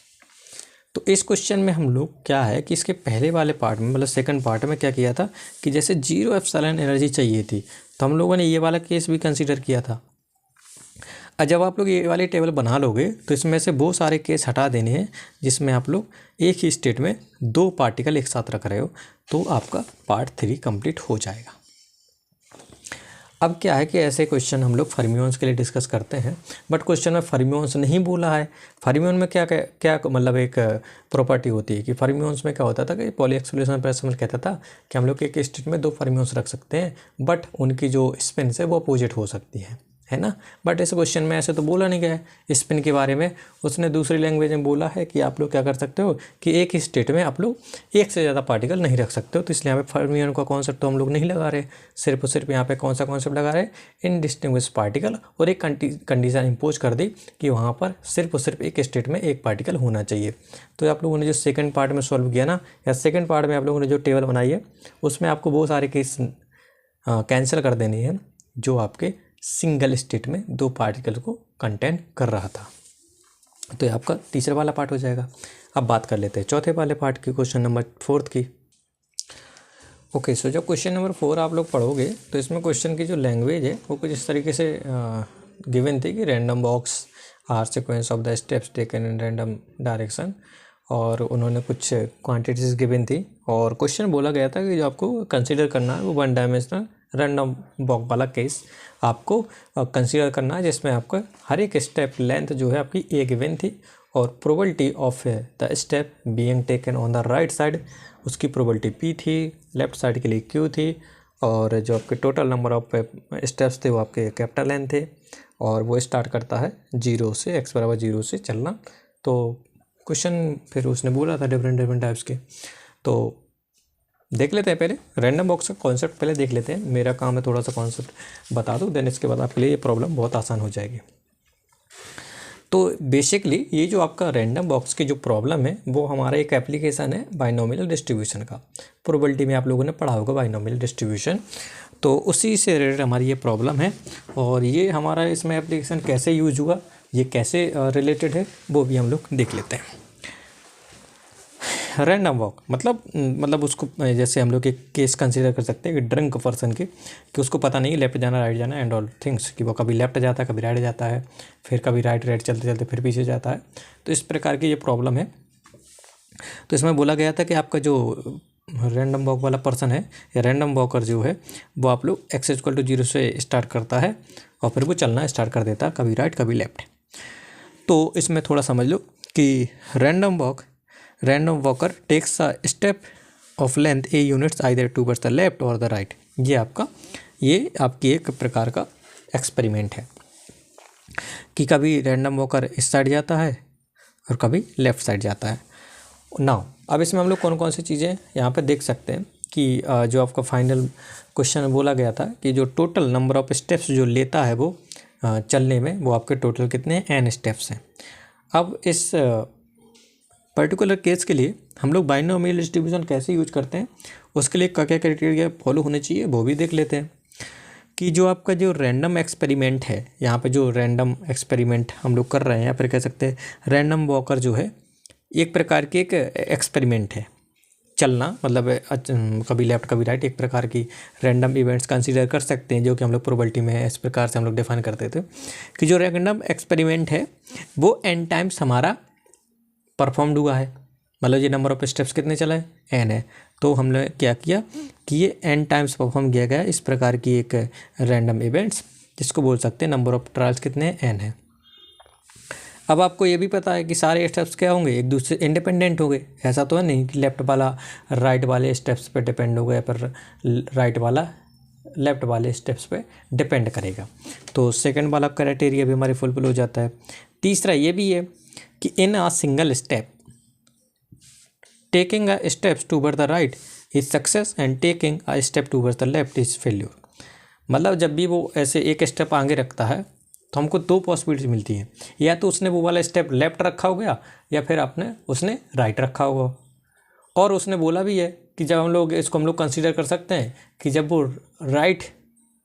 A: तो इस क्वेश्चन में हम लोग क्या है कि इसके पहले वाले पार्ट में मतलब सेकंड पार्ट में क्या किया था कि जैसे 0 एप्सिलॉन एनर्जी चाहिए थी, तो हम लोगों ने ये वाला केस भी कंसीडर किया था। और जब आप लोग ये वाली टेबल बना लोगे तो इसमें से बहुत सारे केस हटा देने हैं जिसमें आप लोग एक ही स्टेट में 2 पार्टिकल एक साथ रख रहे हो, तो आपका पार्ट 3 कंप्लीट हो जाएगा। अब क्या है कि ऐसे क्वेश्चन हम लोग फर्मियोन्स के लिए डिस्कस करते हैं, बट क्वेश्चन में फर्मियोन्स नहीं बोला है। फर्मियोन में क्या मतलब एक प्रॉपर्टी होती है कि फर्मियोन्स में क्या होता था कि पॉली एक्सक्लूशन प्रिंसिपल कहता था कि हम लोग एक स्टेट में 2 फर्मियोन्स रख सकते हैं, बट उनकी जो स्पिन है वो अपोजिट हो सकती है है ना। बट इस क्वेश्चन में ऐसे तो बोला नहीं गया है स्पिन के बारे में, उसने दूसरी लैंग्वेज में बोला है कि आप लोग क्या कर सकते हो कि एक ही स्टेट में आप लोग एक से ज़्यादा पार्टिकल नहीं रख सकते हो। तो इसलिए यहाँ पे फर्मियन का कॉन्सेप्ट तो हम लोग नहीं लगा रहे, सिर्फ और सिर्फ यहाँ पे कौन सा कॉन्सेप्ट लगा रहे, इनडिस्टिंग्विश पार्टिकल, और एक कंडीशन इम्पोज कर दी कि वहाँ पर सिर्फ और सिर्फ एक स्टेट में एक पार्टिकल होना चाहिए। तो आप लोगों ने जो सेकेंड पार्ट में सॉल्व किया ना, या सेकेंड पार्ट में आप लोगों ने जो टेबल बनाई है उसमें आपको बहुत सारे केस कैंसिल कर देनी है जो आपके सिंगल स्टेट में दो पार्टिकल को कंटेन कर रहा था। तो ये आपका तीसरा वाला पार्ट हो जाएगा। अब बात कर लेते हैं चौथे वाले पार्ट की, क्वेश्चन नंबर 4 की। ओके, सो जब क्वेश्चन नंबर 4 आप लोग पढ़ोगे तो इसमें क्वेश्चन की जो लैंग्वेज है वो कुछ इस तरीके से गिवन थी कि random box are sequence of the steps taken in random direction, और उन्होंने कुछ क्वांटिटीज़ गिवन थी, और क्वेश्चन बोला गया था कि जो आपको कंसीडर करना है वो 1 डायमेंशनल रैंडम बॉक्स वाला केस आपको कंसीडर करना है, जिसमें आपका हर एक स्टेप लेंथ जो है आपकी ए गिवन थी, और probability of the step being taken on the right side उसकी प्रोबेबिलिटी पी थी, लेफ्ट साइड के लिए क्यू थी, और जो आपके टोटल नंबर ऑफ स्टेप्स थे वो आपके कैपिटल एन थे, और वो स्टार्ट करता है 0 से, x बराबर 0 से चलना। तो क्वेश्चन फिर उसने बोला था डिफरेंट टाइप्स के, तो देख लेते हैं पहले रैंडम बॉक्स का कॉन्सेप्ट पहले देख लेते हैं। मेरा काम है थोड़ा सा कॉन्सेप्ट बता दूं, देन इसके बाद आपके लिए ये प्रॉब्लम बहुत आसान हो जाएगी। तो बेसिकली ये जो आपका रैंडम बॉक्स की जो प्रॉब्लम है वो हमारा एक एप्लीकेशन है बाइनोमियल डिस्ट्रीब्यूशन का। प्रोबेबिलिटी में आप लोगों ने पढ़ा होगा बाइनोमियल डिस्ट्रीब्यूशन, तो उसी से रिलेटेड हमारी ये प्रॉब्लम है, और ये हमारा इसमें एप्लीकेशन कैसे यूज हुआ, ये कैसे रिलेटेड है, वो भी हम लोग देख लेते हैं। रैंडम वॉक मतलब उसको जैसे हम लोग एक केस कंसीडर कर सकते हैं कि ड्रंक पर्सन की, कि उसको पता नहीं लेफ्ट जाना राइट जाना एंड ऑल थिंग्स, कि वो कभी लेफ्ट जाता है कभी राइट जाता है, फिर कभी राइट चलते चलते फिर पीछे जाता है। तो इस प्रकार की ये प्रॉब्लम है। तो इसमें बोला गया था कि आपका जो रैंडम वॉक वाला पर्सन है या रैंडम वॉकर जो है वो आप लोग x=0 से स्टार्ट करता है और फिर वो चलना स्टार्ट कर देता है, कभी राइट कभी लेफ्ट। तो इसमें थोड़ा समझ लो कि random walker takes a step of length a units either towards the left और द राइट। ये आपकी एक प्रकार का एक्सपेरिमेंट है कि कभी रैंडम वॉकर इस साइड जाता है और कभी लेफ्ट साइड जाता है। नाउ अब इसमें हम लोग कौन कौन सी चीज़ें यहाँ पे देख सकते हैं कि जो आपका फाइनल क्वेश्चन में बोला गया था कि जो टोटल नंबर ऑफ स्टेप्स जो लेता है वो चलने में, वो आपके टोटल कितने n स्टेप्स हैं। अब इस पर्टिकुलर केस के लिए हम लोग बाइनोमियल डिस्ट्रीब्यूशन कैसे यूज करते हैं, उसके लिए क्या क्या क्राइटेरिया फॉलो होने चाहिए वो भी देख लेते हैं। कि जो आपका जो रैंडम एक्सपेरिमेंट है, यहाँ पे जो रैंडम एक्सपेरिमेंट हम लोग कर रहे हैं या फिर कह सकते हैं रैंडम वॉकर जो है एक प्रकार की एक एक्सपेरिमेंट है। चलना मतलब कभी लेफ्ट कभी राइट, एक प्रकार की रैंडम इवेंट्स कंसीडर कर सकते हैं, जो कि हम लोग प्रोबेबिलिटी में है। इस प्रकार से हम लोग डिफाइन करते थे कि जो रैंडम एक्सपेरिमेंट है वो n टाइम्स हमारा परफॉर्म्ड हुआ है, मतलब ये नंबर ऑफ स्टेप्स कितने चला है n है। तो हमने क्या किया कि ये n टाइम्स परफॉर्म किया गया इस प्रकार की एक रैंडम इवेंट्स, जिसको बोल सकते हैं नंबर ऑफ ट्रायल्स कितने n है। अब आपको ये भी पता है कि सारे स्टेप्स क्या होंगे, एक दूसरे इंडिपेंडेंट हो गए। ऐसा तो है नहीं कि लेफ्ट वाला राइट वाले स्टेप्स पे डिपेंड होगा या फिर राइट वाला लेफ्ट वाले स्टेप्स पे डिपेंड करेगा। तो सेकंड वाला क्राइटेरिया भी हमारे फुलफिल हो जाता है। तीसरा ये भी है कि in a single step taking a steps toward the right is success and taking a step toward the left is failure. मतलब जब भी वो ऐसे एक स्टेप आगे रखता है तो हमको दो पॉसिबिलिटी मिलती हैं, या तो उसने वो वाला स्टेप लेफ्ट रखा हो गया या फिर उसने राइट रखा होगा। और उसने बोला भी है कि जब हम लोग इसको हम लोग कंसीडर कर सकते हैं कि जब वो राइट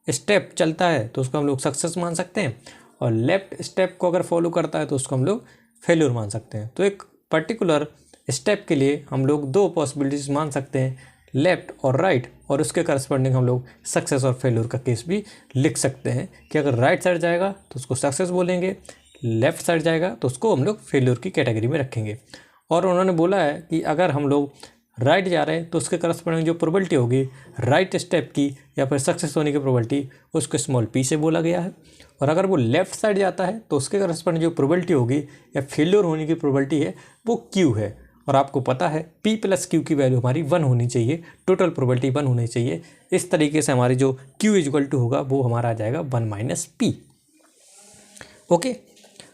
A: स्टेप चलता है तो उसको हम लोग सक्सेस मान सकते हैं, और लेफ्ट स्टेप को अगर फॉलो करता है तो उसको हम लोग फेल्यूर मान सकते हैं। तो एक पर्टिकुलर स्टेप के लिए हम लोग दो पॉसिबिलिटीज मान सकते हैं, लेफ्ट और राइट, और उसके करस्पॉन्डिंग हम लोग सक्सेस और फेल्यूर का केस भी लिख सकते हैं कि अगर राइट साइड जाएगा तो उसको सक्सेस बोलेंगे, लेफ्ट साइड जाएगा तो उसको हम लोग फेल्यूर की कैटेगरी में रखेंगे। और उन्होंने बोला है कि अगर हम लोग राइट जा रहे हैं तो उसके करस्पॉन्डिंग जो प्रोबेबिलिटी होगी राइट स्टेप की या फिर सक्सेस होने की प्रोबेबिलिटी, उसको स्मॉल p से बोला गया है। और अगर वो लेफ्ट साइड जाता है तो उसके करस्पॉन्डिंग जो प्रोबेबिलिटी होगी या फेल्यूर होने की प्रोबेबिलिटी है वो q है। और आपको पता है p + q की वैल्यू हमारी 1 होनी चाहिए, टोटल प्रोबेबिलिटी 1 होनी चाहिए। इस तरीके से हमारी जो q = होगा वो हमारा आ जाएगा 1 - p। ओके,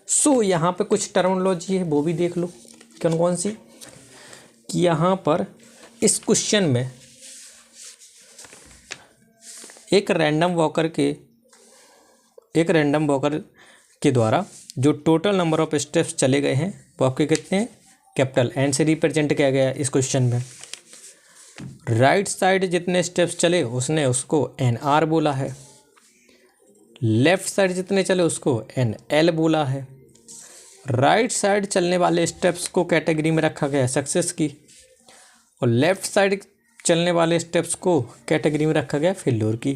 A: सो यहाँ पे कुछ टर्मिनोलॉजी है वो भी देख लो कौन कौन सी। कि यहाँ पर इस क्वेश्चन में एक रैंडम वॉकर के द्वारा जो टोटल नंबर ऑफ स्टेप्स चले गए हैं वो आपके कितने हैं, कैपिटल एन से रिप्रेजेंट किया गया है इस क्वेश्चन में। राइट साइड जितने स्टेप्स चले उसने उसको एन आर बोला है, लेफ्ट साइड जितने चले उसको एन एल बोला है। राइट साइड चलने वाले स्टेप्स को कैटेगरी में रखा गया है सक्सेस की, और लेफ्ट साइड चलने वाले स्टेप्स को कैटेगरी में रखा गया फेल्योर की।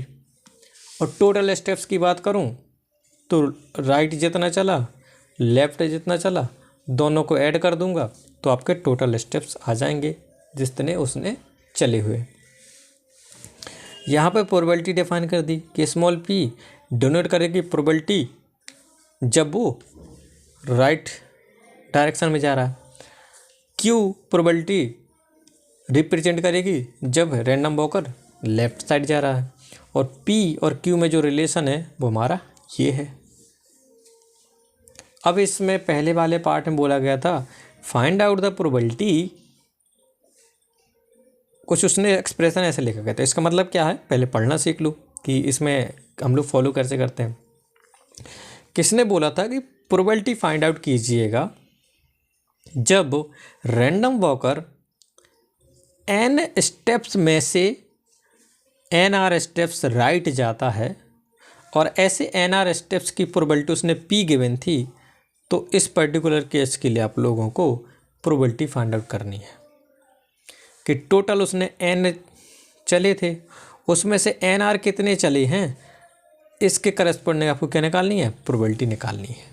A: और टोटल स्टेप्स की बात करूं तो राइट जितना चला लेफ्ट जितना चला दोनों को ऐड कर दूंगा तो आपके टोटल स्टेप्स आ जाएंगे जितने उसने चले हुए। यहाँ पे प्रोबेबिलिटी डिफाइन कर दी कि स्मॉल पी डोनेट करेगी प्रोबेबिलिटी जब वो राइट डायरेक्शन में जा रहा है, क्यू प्रोबेबिलिटी रिप्रेजेंट करेगी जब रैंडम वॉकर लेफ्ट साइड जा रहा है, और पी और क्यू में जो रिलेशन है वो हमारा ये है। अब इसमें पहले वाले पार्ट में बोला गया था फाइंड आउट द प्रोबेबिलिटी, कुछ उसने एक्सप्रेशन ऐसे लिखा गया था। इसका मतलब क्या है पहले पढ़ना सीख लो कि इसमें हम लोग फॉलो कैसे करते हैं। किसने बोला था कि प्रोबेबिलिटी फाइंड आउट कीजिएगा जब रैंडम वॉकर एन स्टेप्स में से एन आर स्टेप्स राइट जाता है, और ऐसे एन आर स्टेप्स की प्रोबेबिलिटी उसने पी गिवन थी, तो इस पर्टिकुलर केस के लिए आप लोगों को प्रोबेबिलिटी फाइंड आउट करनी है कि टोटल उसने एन चले थे उसमें से एन आर कितने चले हैं, इसके करस्पॉन्डिंग आपको क्या निकालनी है, प्रोबेबिलिटी निकालनी है।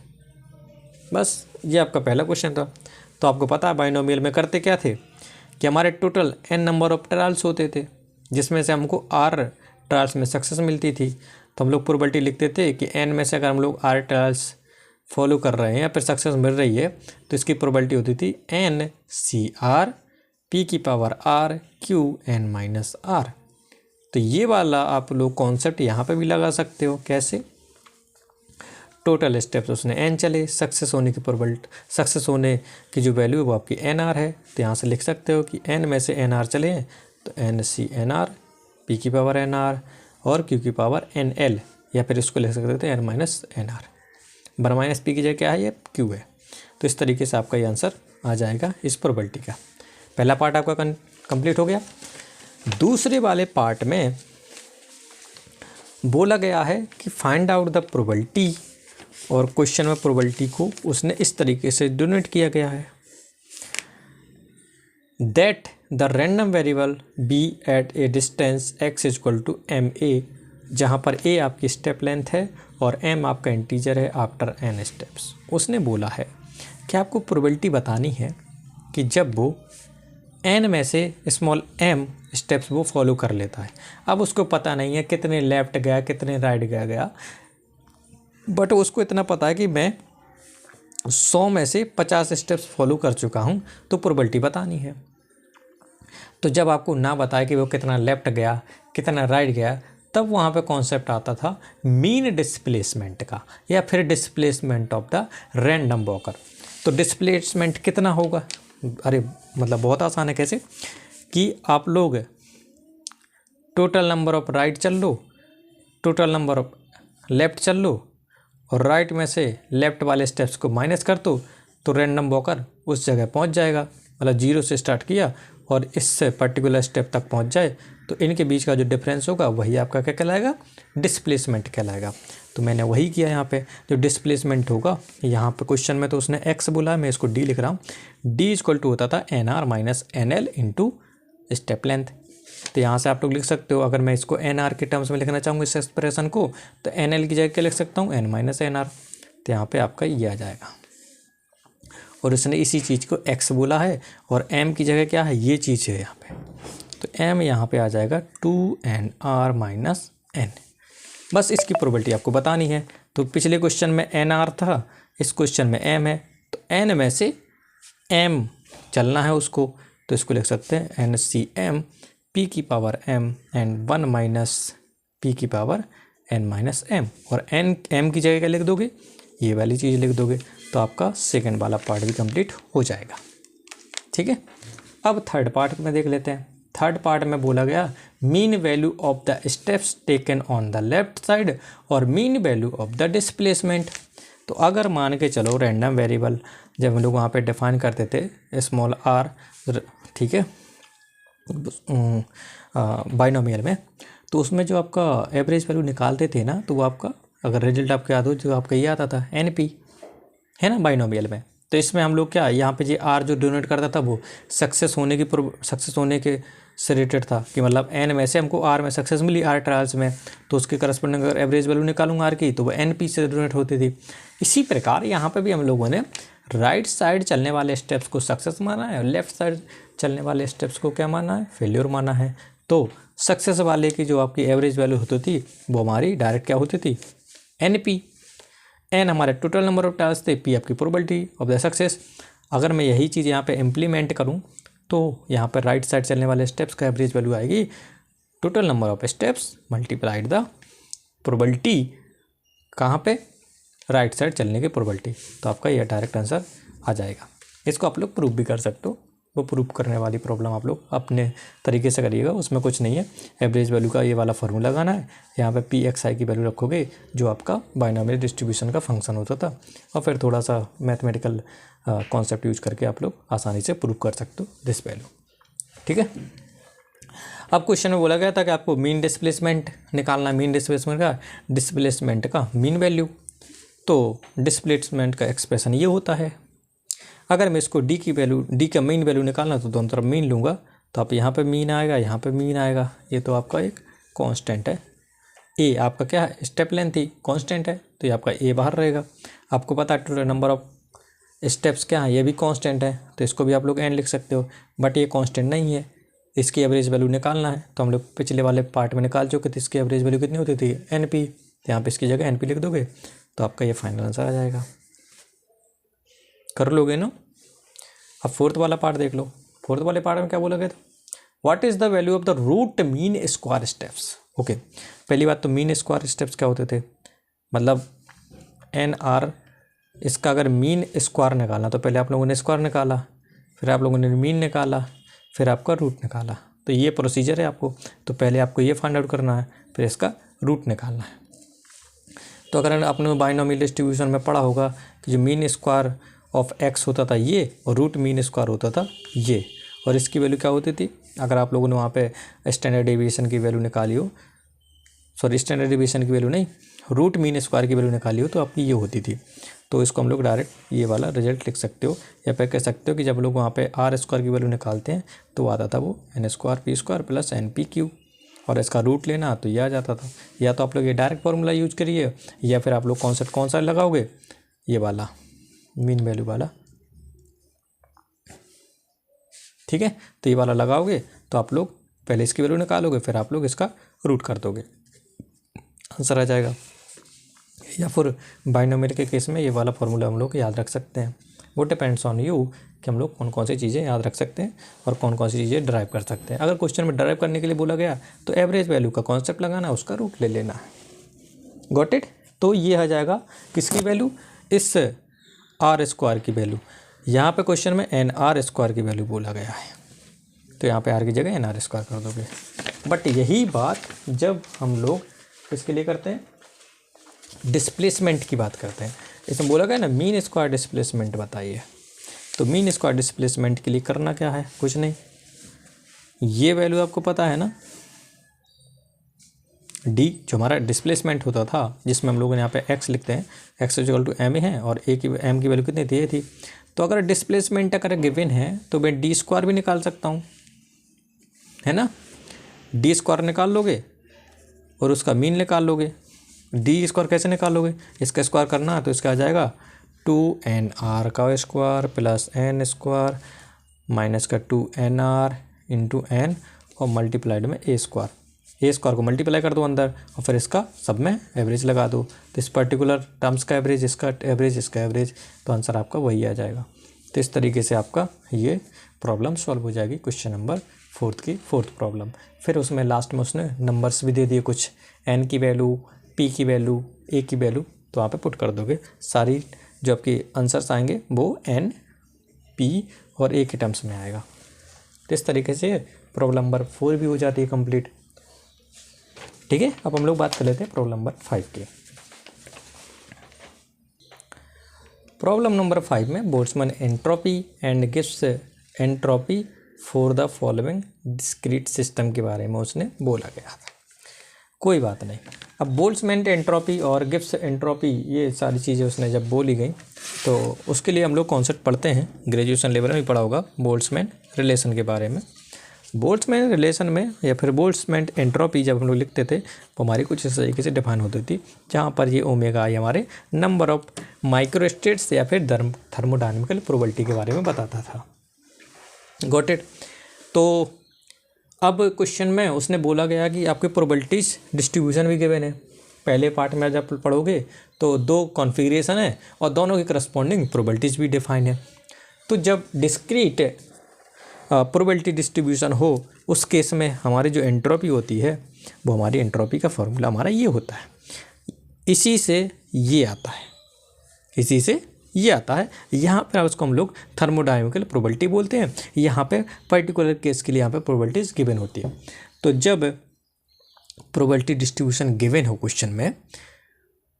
A: बस ये आपका पहला क्वेश्चन था। तो आपको पता है बाइनोमियल में करते क्या थे कि हमारे total n number of trials होते थे जिसमें से हमको आर ट्रायल्स में सक्सेस मिलती थी, तो हम लोग प्रोबेबिलिटी लिखते थे कि एन में से अगर हम लोग आर ट्रायल्स फॉलो कर रहे हैं या फिर सक्सेस मिल रही है तो इसकी प्रोबेबिलिटी होती थी एन सी आर पी की power r q n minus r. तो ये वाला आप लोग कॉन्सेप्ट यहाँ पे भी लगा सकते हो। कैसे, टोटल स्टेप्स उसने एन चले, सक्सेस होने की प्रोबेबिलिटी, सक्सेस होने की जो वैल्यू है वो आपकी एन आर है, तो यहाँ से लिख सकते हो कि एन में से एन आर चले हैं तो n c n r p की पावर एन आर और क्यू की पावर एन एल, या फिर इसको लिख सकते थे n minus n r. One minus p की जगह क्या है, ये क्यू है। तो इस तरीके से आपका ये आंसर आ जाएगा इस प्रोबेबिलिटी का। पहला पार्ट आपका कंप्लीट हो गया। दूसरे वाले पार्ट में बोला गया है कि फाइंड आउट द प्रोबेबिलिटी, और क्वेश्चन में प्रोबेबिलिटी को उसने इस तरीके से डोनेट किया गया है that the random variable be at a distance x equal to m a, जहाँ पर a आपकी स्टेप लेंथ है और m आपका इंटीजर है आफ्टर n स्टेप्स। उसने बोला है कि आपको प्रोबेबिलिटी बतानी है कि जब वो n में से स्मॉल m स्टेप्स वो फॉलो कर लेता है। अब उसको पता नहीं है कितने लेफ्ट गया कितने राइट गया, बट उसको इतना पता है कि मैं 100 में से 50 स्टेप्स फॉलो कर चुका हूँ, तो प्रोबेबिलिटी बतानी है। तो जब आपको ना बताए कि वो कितना लेफ्ट गया कितना राइट गया, तब वहाँ पे कॉन्सेप्ट आता था मीन डिस्प्लेसमेंट का, या फिर displacement of the random walker. तो डिस्प्लेसमेंट कितना होगा, अरे मतलब बहुत आसान है। कैसे कि आप लोग टोटल नंबर ऑफ राइट चल लो, टोटल नंबर ऑफ लेफ्ट चल लो, और राइट में से लेफ्ट वाले स्टेप्स को माइनस कर दो, तो रैंडम वॉकर उस जगह पहुंच जाएगा। मतलब 0 से स्टार्ट किया और इससे पर्टिकुलर स्टेप तक पहुंच जाए, तो इनके बीच का जो डिफरेंस होगा वही आपका क्या कहलाएगा, डिस्प्लेसमेंट कहलाएगा। तो मैंने वही किया यहाँ पे। जो डिस्प्लेसमेंट होगा यहाँ पे क्वेश्चन में तो उसने x बोला है, मैं इसको d लिख रहा हूँ। d इक्वल टू होता था n r minus n l into step length. तो यहाँ से आप लोग लिख सकते हो, अगर मैं इसको एन आर के टर्म्स में लिखना चाहूँगा इस एक्सप्रेशन को, तो एन एल की जगह क्या लिख सकता हूँ, एन माइनस एन आर। तो यहाँ पे आपका ये आ जाएगा, और उसने इसी चीज़ को x बोला है, और m की जगह क्या है, ये चीज़ है यहाँ पे। तो m यहाँ पे आ जाएगा 2nr माइनस n। बस इसकी प्रोबेबिलिटी आपको बतानी है। तो पिछले क्वेश्चन में nr था, इस क्वेश्चन में m है, तो n में से m चलना है उसको, तो इसको लिख सकते हैं एन सी एम पी की power m and 1 minus p की पावर n माइनस m। और n m की जगह क्या लिख दोगे, ये वाली चीज़ लिख दोगे तो आपका सेकंड वाला पार्ट भी कंप्लीट हो जाएगा। ठीक है, अब थर्ड पार्ट में देख लेते हैं। थर्ड पार्ट में बोला गया mean value of the steps taken on the left side और mean value of the displacement. तो अगर मान के चलो रैंडम वेरिएबल जब हम लोग वहाँ पे डिफाइन करते थे स्मॉल आर, ठीक है, बाइनोमियल में, तो उसमें जो आपका एवरेज वैल्यू निकालते थे ना, तो वो आपका अगर रिजल्ट आपको याद हो जो आपका ये आता था NP, है ना, बाइनोमियल में। तो इसमें हम लोग क्या यहाँ पे जो आर जो डोनेट करता था वो सक्सेस होने के से रिलेटेड था कि मतलब N में से हमको R में सक्सेस मिली R ट्रायल्स में, तो उसके करस्पॉन्डिंग अगर एवरेज वैल्यू निकालूंगा R की तो वो NP से डोनेट होती थी। इसी प्रकार यहाँ पे भी हम लोगों ने राइट साइड चलने वाले स्टेप्स को सक्सेस माना है और लेफ्ट साइड चलने वाले स्टेप्स को क्या माना है, फेल्योर माना है। तो सक्सेस वाले की जो आपकी एवरेज वैल्यू होती थी वो हमारी डायरेक्ट क्या होती थी, NP। N हमारे टोटल नंबर ऑफ टास्क थे, P आपकी प्रोबेबिलिटी ऑफ द सक्सेस। अगर मैं यही चीज़ यहाँ पे इम्प्लीमेंट करूँ तो यहाँ पर राइट साइड चलने वाले स्टेप्स का एवरेज वैल्यू आएगी total number of steps multiplied the probability, कहाँ पे, राइट साइड चलने की प्रोबेबिलिटी। तो आपका यह डायरेक्ट आंसर आ जाएगा। इसको आप लोग प्रूव भी कर सकते हो, वो प्रूव करने वाली प्रॉब्लम आप लोग अपने तरीके से करिएगा, उसमें कुछ नहीं है। एवरेज वैल्यू का ये वाला फार्मूला लगाना है, यहाँ पे PXI की वैल्यू रखोगे जो आपका बाइनोमियल डिस्ट्रीब्यूशन का फंक्शन होता था, और फिर थोड़ा सा मैथमेटिकल कॉन्सेप्ट यूज करके आप लोग आसानी से प्रूव कर सकते हो दिस वैल्यू। ठीक है, अब क्वेश्चन में बोला गया था कि आपको मीन डिस्प्लेसमेंट निकालना, मीन डिस्प्लेसमेंट का मीन वैल्यू। तो डिस्प्लेसमेंट का एक्सप्रेशन ये होता है, अगर मैं इसको डी का मीन वैल्यू निकालना तो दोनों तरफ मीन लूँगा, तो आप यहाँ पे मीन आएगा, यहाँ पे मीन आएगा। ये तो आपका एक कांस्टेंट है। ए आपका क्या है, स्टेप लेंथ थी, कांस्टेंट है, तो ये आपका ए बाहर रहेगा। आपको पता है टोटल नंबर ऑफ स्टेप्स क्या है, ये भी कांस्टेंट है, तो इसको भी आप लोग n लिख सकते हो, बट ये कांस्टेंट नहीं है। इसकी एवरेज वैल्यू निकालना है, तो हम लोग पिछले वाले पार्ट में निकाल चुके थे। इसकी एवरेज वैल्यू कितनी होती थी, NP। तो यहाँ पे इसकी जगह NP लिख दोगे तो आपका ये फाइनल आंसर आ जाएगा। कर लोगे ना। अब फोर्थ वाला पार्ट देख लो। फोर्थ वाले पार्ट में क्या बोला गया था, what is the value of the root mean square steps. Okay, पहली बात तो मीन स्क्वायर स्टेप्स क्या होते थे, मतलब NR, इसका अगर मीन स्क्वायर निकालना तो पहले आप लोगों ने स्क्वायर निकाला, फिर आप लोगों ने मीन निकाला, फिर आपका रूट निकाला। तो ये प्रोसीजर है आपको, तो पहले आपको ये फाइंड आउट करना है, फिर इसका रूट निकालना है। तो अगर आपने बाइनोमियल डिस्ट्रीब्यूशन में पढ़ा होगा कि जो मीन स्क्वायर ऑफ x होता था ये, और रूट मीन स्क्वायर होता था ये, और इसकी वैल्यू क्या होती थी, अगर आप लोगों ने वहाँ पे स्टैंडर्ड डेविएशन की वैल्यू निकाली हो, सॉरी स्टैंडर्ड डेविएशन की वैल्यू नहीं, रूट मीन स्क्वायर की वैल्यू निकाली हो, तो आपकी ये होती थी। तो इसको हम लोग डायरेक्ट ये वाला रिजल्ट लिख सकते हो, या फिर कह सकते हो कि जब लोग वहाँ पे R स्क्वायर की वैल्यू निकालते हैं तो आता था वो N square P square plus NPQ, और इसका रूट लेना तो ये आ जाता था। या तो आप लोग ये डायरेक्ट फार्मूला यूज करिए, या फिर आप लोग कॉन्सेप्ट कौन सा लगाओगे, ये वाला मीन वैल्यू वाला। ठीक है, तो ये वाला लगाओगे तो आप लोग पहले इसकी वैल्यू निकालोगे, फिर आप लोग इसका रूट कर दोगे, आंसर आ जाएगा। या फिर बाइनोमियल के केस में ये वाला फार्मूला हम लोग याद रख सकते हैं। वो डिपेंड्स ऑन यू कि हम लोग कौन कौन सी चीज़ें याद रख सकते हैं और कौन कौन सी चीज़ें ड्राइव कर सकते हैं। अगर क्वेश्चन में ड्राइव करने के लिए बोला गया तो एवरेज वैल्यू का कॉन्सेप्ट लगाना, उसका रूट ले लेना है। Got it. तो ये आ जाएगा किसकी वैल्यू, इस R स्क्वायर की वैल्यू। यहाँ पे क्वेश्चन में NR स्क्वायर की वैल्यू बोला गया है, तो यहाँ पे R की जगह NR स्क्वायर कर दोगे। बट यही बात जब हम लोग किसके लिए करते हैं, डिस्प्लेसमेंट की बात करते हैं। इसमें बोला गया ना मीन स्क्वायर डिस्प्लेसमेंट बताइए, तो मीन स्क्वायर डिस्प्लेसमेंट के लिए करना क्या है, कुछ नहीं, ये वैल्यू आपको पता है ना, D जो हमारा डिस्प्लेसमेंट होता था, जिसमें हम लोग यहाँ पे x लिखते हैं, x इक्वल टू m है, और m की वैल्यू कितनी थी, ये थी। तो अगर डिस्प्लेसमेंट अगर गिवन है तो मैं D स्क्वायर भी निकाल सकता हूँ, है ना। D स्क्वायर निकाल लोगे और उसका मीन निकाल लोगे। D स्क्वायर कैसे निकालोगे, इसका स्क्वायर करना है तो इसका आ जाएगा 2NR का square plus n square minus का 2NR इंटू n और मल्टीप्लाइड में a स्क्वायर को मल्टीप्लाई कर दो अंदर, और फिर इसका सब में एवरेज लगा दो। तो इस पर्टिकुलर टर्म्स का एवरेज, इसका एवरेज, इसका एवरेज, तो आंसर आपका वही आ जाएगा। तो इस तरीके से आपका ये प्रॉब्लम सॉल्व हो जाएगी, क्वेश्चन नंबर 4 की फोर्थ प्रॉब्लम। फिर उसमें लास्ट में उसने नंबर्स भी दे दिए कुछ, n की वैल्यू, p की वैल्यू, a की वैल्यू तो वहाँ पे पुट कर दोगे, सारी जो आपके आंसर्स आएंगे वो N, P और A के टर्म्स में आएगा। तो इस तरीके से प्रॉब्लम नंबर 4 भी हो जाती है कंप्लीट। ठीक है, अब हम लोग बात कर लेते हैं प्रॉब्लम नंबर 5 की। प्रॉब्लम नंबर 5 में Boltzmann entropy and gives entropy for the following discrete system के बारे में उसने बोला गया था। कोई बात नहीं, अब बोल्ट्जमैन एंट्रोपी और गिब्स एंट्रोपी ये सारी चीज़ें उसने जब बोली गई तो उसके लिए हम लोग कॉन्सेप्ट पढ़ते हैं, ग्रेजुएशन लेवल में भी पढ़ा होगा बोल्ट्जमैन रिलेशन के बारे में। बोल्ट्जमैन रिलेशन में या फिर बोल्ट्जमैन एंट्रोपी जब हम लोग लिखते थे तो हमारी कुछ इस तरीके से डिफाइन होती थी, जहाँ पर ये ओमेगा ये हमारे नंबर ऑफ माइक्रोस्टेट्स या फिर थर्मोडायनेमिकल प्रोबेबिलिटी के बारे में बताता था। Got it. तो अब क्वेश्चन में उसने बोला गया कि आपके प्रोबेबिलिटीज डिस्ट्रीब्यूशन भी गिवन है। पहले पार्ट में जब पढ़ोगे तो 2 कॉन्फ़िगरेशन है और दोनों की करस्पॉन्डिंग प्रोबेबिलिटीज भी डिफाइन है। तो जब डिस्क्रीट प्रोबेबिलिटी डिस्ट्रीब्यूशन हो उस केस में हमारी जो एंट्रोपी होती है वो हमारी एंट्रोपी का फॉर्मूला हमारा ये होता है, इसी से ये आता है, इसी से ये आता है। यहाँ पर उसको हम लोग थर्मोडायनेमिकल प्रोबेबिलिटी बोलते हैं। यहाँ पे पर्टिकुलर केस के लिए यहाँ पे प्रोबेबिलिटीज गिवन होती है। तो जब प्रोबेबिलिटी डिस्ट्रीब्यूशन गिवन हो क्वेश्चन में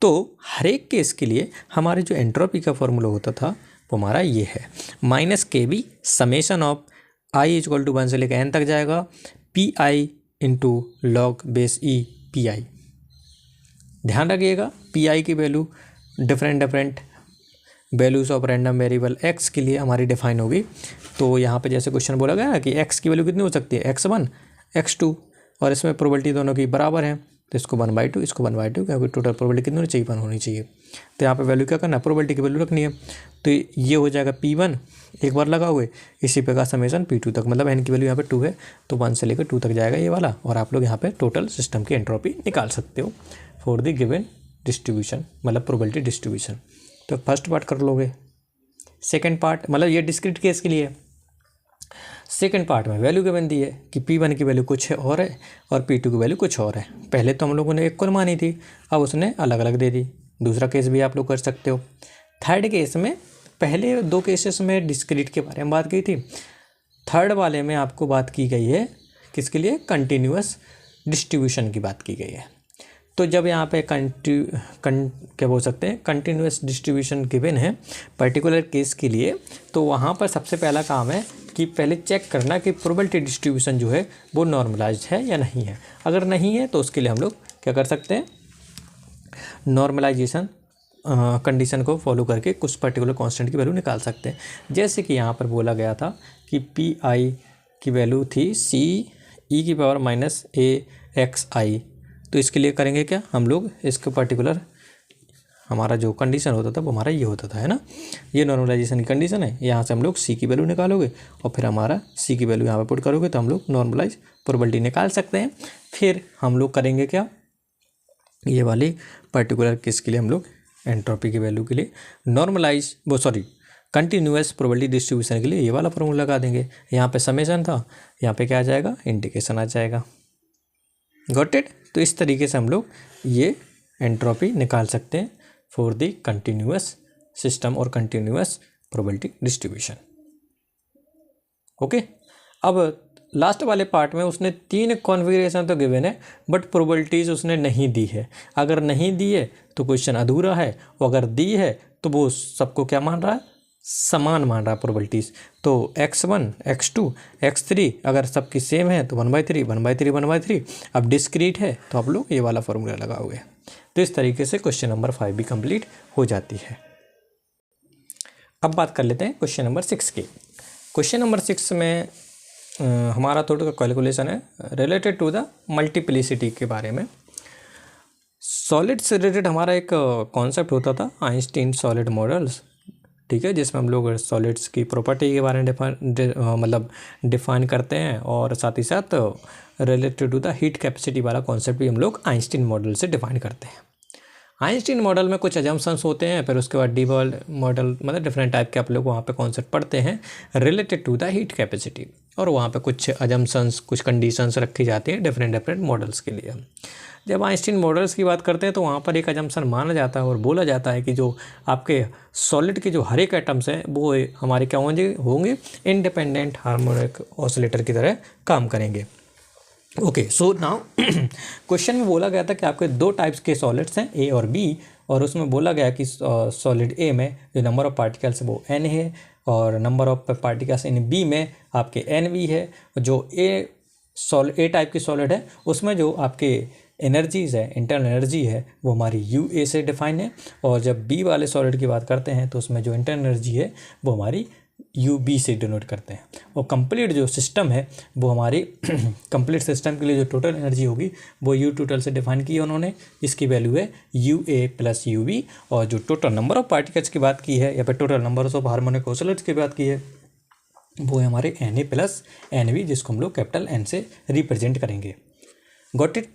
A: तो हर एक केस के लिए हमारे जो एंट्रोपी का फॉर्मूला होता था वो हमारा ये है, -KB summation of i equal to 1 से लेकर n तक जाएगा, PI into log base E PI। ध्यान रखिएगा PI की वैल्यू different values of random variable x के लिए हमारी डिफाइन होगी। तो यहाँ पे जैसे क्वेश्चन बोला गया ना कि x की वैल्यू कितनी हो सकती है, x1 x2, और इसमें प्रोबेबिलिटी दोनों की बराबर है तो इसको 1/2 इसको 1/2, क्योंकि टोटल प्रोबेबिलिटी कितनी होनी चाहिए, 1 होनी चाहिए। तो यहाँ पे वैल्यू क्या करना है, प्रोबेबिलिटी की वैल्यू रखनी है। तो ये हो जाएगा P1 एक बार लगा हुए, इसी पे का समेशन P2 तक, मतलब n की वैल्यू यहाँ पे 2 है तो 1 से लेकर 2 तक जाएगा ये वाला, और आप लोग यहाँ पे टोटल सिस्टम की एंट्रोपी निकाल सकते हो फॉर द गिवन डिस्ट्रीब्यूशन, मतलब प्रोबेबिलिटी डिस्ट्रीब्यूशन। तो फर्स्ट पार्ट कर लोगे, सेकंड पार्ट मतलब ये डिस्क्रीट केस के लिए। सेकंड पार्ट में वैल्यू गिवन दी है कि P1 की वैल्यू कुछ और है और P2 की वैल्यू कुछ और है। पहले तो हम लोगों ने इक्वल मानी थी, अब उसने अलग अलग दे दी। दूसरा केस भी आप लोग कर सकते हो। थर्ड केस में, पहले 2 केसेस में डिस्क्रीट के बारे में बात की थी, थर्ड वाले में आपको बात की गई है किसके लिए, कंटिन्यूअस डिस्ट्रीब्यूशन की बात की गई है। तो जब यहाँ पे क्या बोल सकते हैं, कंटिन्यूअस डिस्ट्रीब्यूशन गिवन है पर्टिकुलर केस के लिए, तो वहाँ पर सबसे पहला काम है कि पहले चेक करना कि प्रोबेबिलिटी डिस्ट्रीब्यूशन जो है वो नॉर्मलाइज्ड है या नहीं है। अगर नहीं है तो उसके लिए हम लोग क्या कर सकते हैं, नॉर्मलाइजेशन कंडीशन को फॉलो करके कुछ पर्टिकुलर कांस्टेंट की वैल्यू निकाल सकते हैं। जैसे कि यहाँ पर बोला गया था कि PI की वैल्यू थी Ce⁻⁻AXI, तो इसके लिए करेंगे क्या हम लोग, इसके पर्टिकुलर हमारा जो कंडीशन होता था वो हमारा ये होता था, है ना, ये नॉर्मलाइजेशन की कंडीशन है। यहाँ से हम लोग C की वैल्यू निकालोगे और फिर हमारा C की वैल्यू यहाँ पे पुट करोगे तो हम लोग नॉर्मलाइज प्रोबेबिलिटी निकाल सकते हैं। फिर हम लोग करेंगे क्या, ये वाली पर्टिकुलर केस के लिए हम लोग एंट्रोपी की वैल्यू के लिए कंटिन्यूअस प्रोबेबिलिटी डिस्ट्रीब्यूशन के लिए ये वाला फॉर्मूला लगा देंगे। यहाँ पे समेशन था, यहाँ पे क्या आ जाएगा, इंडिकेशन आ जाएगा। Got it. तो इस तरीके से हम लोग ये एंट्रोपी निकाल सकते हैं फॉर द कंटिन्यूअस सिस्टम और कंटिन्यूअस प्रोबेबिलिटी डिस्ट्रीब्यूशन। ओके, अब लास्ट वाले पार्ट में उसने 3 कॉन्फ़िगरेशन तो गिवन है बट प्रोबेबिलिटीज़ उसने नहीं दी है। अगर नहीं दी है तो क्वेश्चन अधूरा है, और अगर दी है तो वो सबको क्या मान रहा है, समान मान रहा है प्रोबेबिलिटीज़। तो x1 x2 x3 अगर सबकी सेम है तो 1/3 1/3 1/3। अब डिस्क्रीट है तो आप लोग ये वाला फॉर्मूला लगाओगे। तो इस तरीके से क्वेश्चन नंबर 5 भी कंप्लीट हो जाती है। अब बात कर लेते हैं क्वेश्चन नंबर 6 की। क्वेश्चन नंबर 6 में हमारा थोड़ा सा कैलकुलेशन है रिलेटेड टू द मल्टीप्लिसिटी के बारे में। सॉलिड से रिलेटेड हमारा एक कॉन्सेप्ट होता था आइंस्टीन सॉलिड मॉडल्स, ठीक है, जिसमें हम लोग सॉलिड्स की प्रॉपर्टी के बारे में डिफाइन करते हैं, और साथ ही साथ related to the heat capacity वाला कॉन्सेप्ट भी हम लोग आइंस्टीन मॉडल से डिफाइन करते हैं। आइंस्टीन मॉडल में कुछ अजम्पशंस होते हैं, फिर उसके बाद डी बॉयल मॉडल, मतलब डिफरेंट टाइप के आप लोग वहाँ पे कॉन्सेप्ट पढ़ते हैं related to the heat capacity, और वहाँ पे कुछ अजम्पशंस कुछ कंडीशंस रखी जाती हैं डिफरेंट मॉडल्स के लिए। जब आइंस्टीन मॉडल्स की बात करते हैं तो वहाँ पर एक अजम्पशन माना जाता है और बोला जाता है कि जो आपके सॉलिड के जो हर एक एटम्स हैं वो हमारे क्या होंगे इंडिपेंडेंट हार्मोनिक ऑसिलेटर की तरह काम करेंगे। ओके, सो नाउ क्वेश्चन में बोला गया था कि आपके दो टाइप्स के सॉलिड्स हैं, ए और बी, और उसमें बोला गया कि सॉलिड ए में जो नंबर ऑफ पार्टिकल्स है वो n है और number of particles in b में आपके nv है। जो ए टाइप की सॉलिड है उसमें जो आपके एनर्जीज़ है, इंटरनल एनर्जी है, वो हमारी यू ए से डिफाइन है, और जब बी वाले सॉलिड की बात करते हैं तो उसमें जो इंटरनल एनर्जी है वो हमारी यू बी से डिनोट करते हैं। और कंप्लीट जो सिस्टम है वो हमारी कंप्लीट सिस्टम के लिए जो टोटल एनर्जी होगी वो यू टोटल से डिफाइन की है उन्होंने, इसकी वैल्यू है u a plus u b. और जो टोटल नंबर ऑफ पार्टिकल्स की बात की है या फिर total number of harmonic oscillators की बात की है वो है हमारे n a plus n v, जिसको हम लोग कैपिटल एन से रिप्रेजेंट करेंगे। Got it.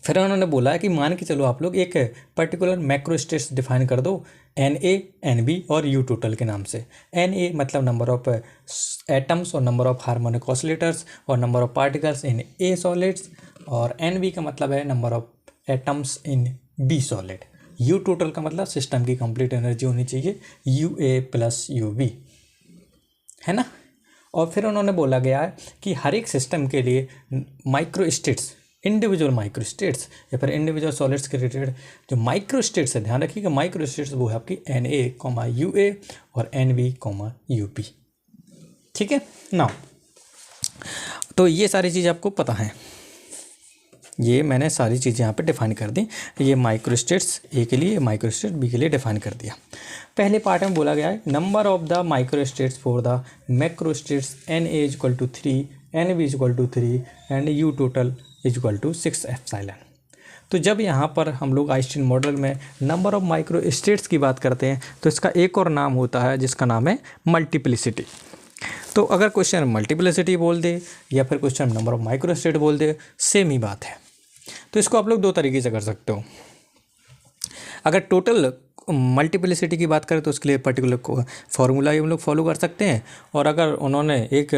A: फिर उन्होंने बोला है कि मान के चलो आप लोग एक पर्टिकुलर मैक्रो स्टेट्स डिफाइन कर दो एन ए एन बी और यू टोटल के नाम से। एन ए मतलब नंबर ऑफ एटम्स और नंबर ऑफ हार्मोनिक ऑसिलेटर्स और number of particles in a solids, और एन बी का मतलब है number of atoms in b solid. U total का मतलब सिस्टम की कंप्लीट एनर्जी होनी चाहिए u a plus u b, है ना। और फिर उन्होंने बोला गया है कि हर एक सिस्टम के लिए micro states, individual micro states या फिर इंडिविजुअल सॉलिड्स के रिलेटेड जो माइक्रो स्टेट्स है, ध्यान रखिएगा माइक्रो स्टेट्स वो है आपकी n a comma u a और n b comma u b. ठीक है ना। तो ये सारी चीज़ आपको पता है, ये मैंने सारी चीज़ें यहाँ पे डिफाइन कर दी। ये माइक्रो स्टेट्स ए के लिए, माइक्रो स्टेट बी के लिए डिफाइन कर दिया। पहले पार्ट में बोला गया है number of the micro states for the macro states n a is equal to 3, n b is equal to 3 and u total is equal to 6 epsilon. तो जब यहाँ पर हम लोग आइंस्टीन मॉडल में नंबर ऑफ माइक्रो स्टेट्स की बात करते हैं तो इसका एक और नाम होता है जिसका नाम है मल्टीप्लिसिटी। तो अगर क्वेश्चन मल्टीप्लिसिटी बोल दे या फिर question number of micro state बोल दे, सेम ही बात है। तो इसको आप लोग दो तरीके से कर सकते हो। अगर टोटल मल्टीप्लिसिटी की बात करें तो उसके लिए पर्टिकुलर फॉर्मूला ही हम लोग फॉलो कर सकते हैं, और अगर उन्होंने एक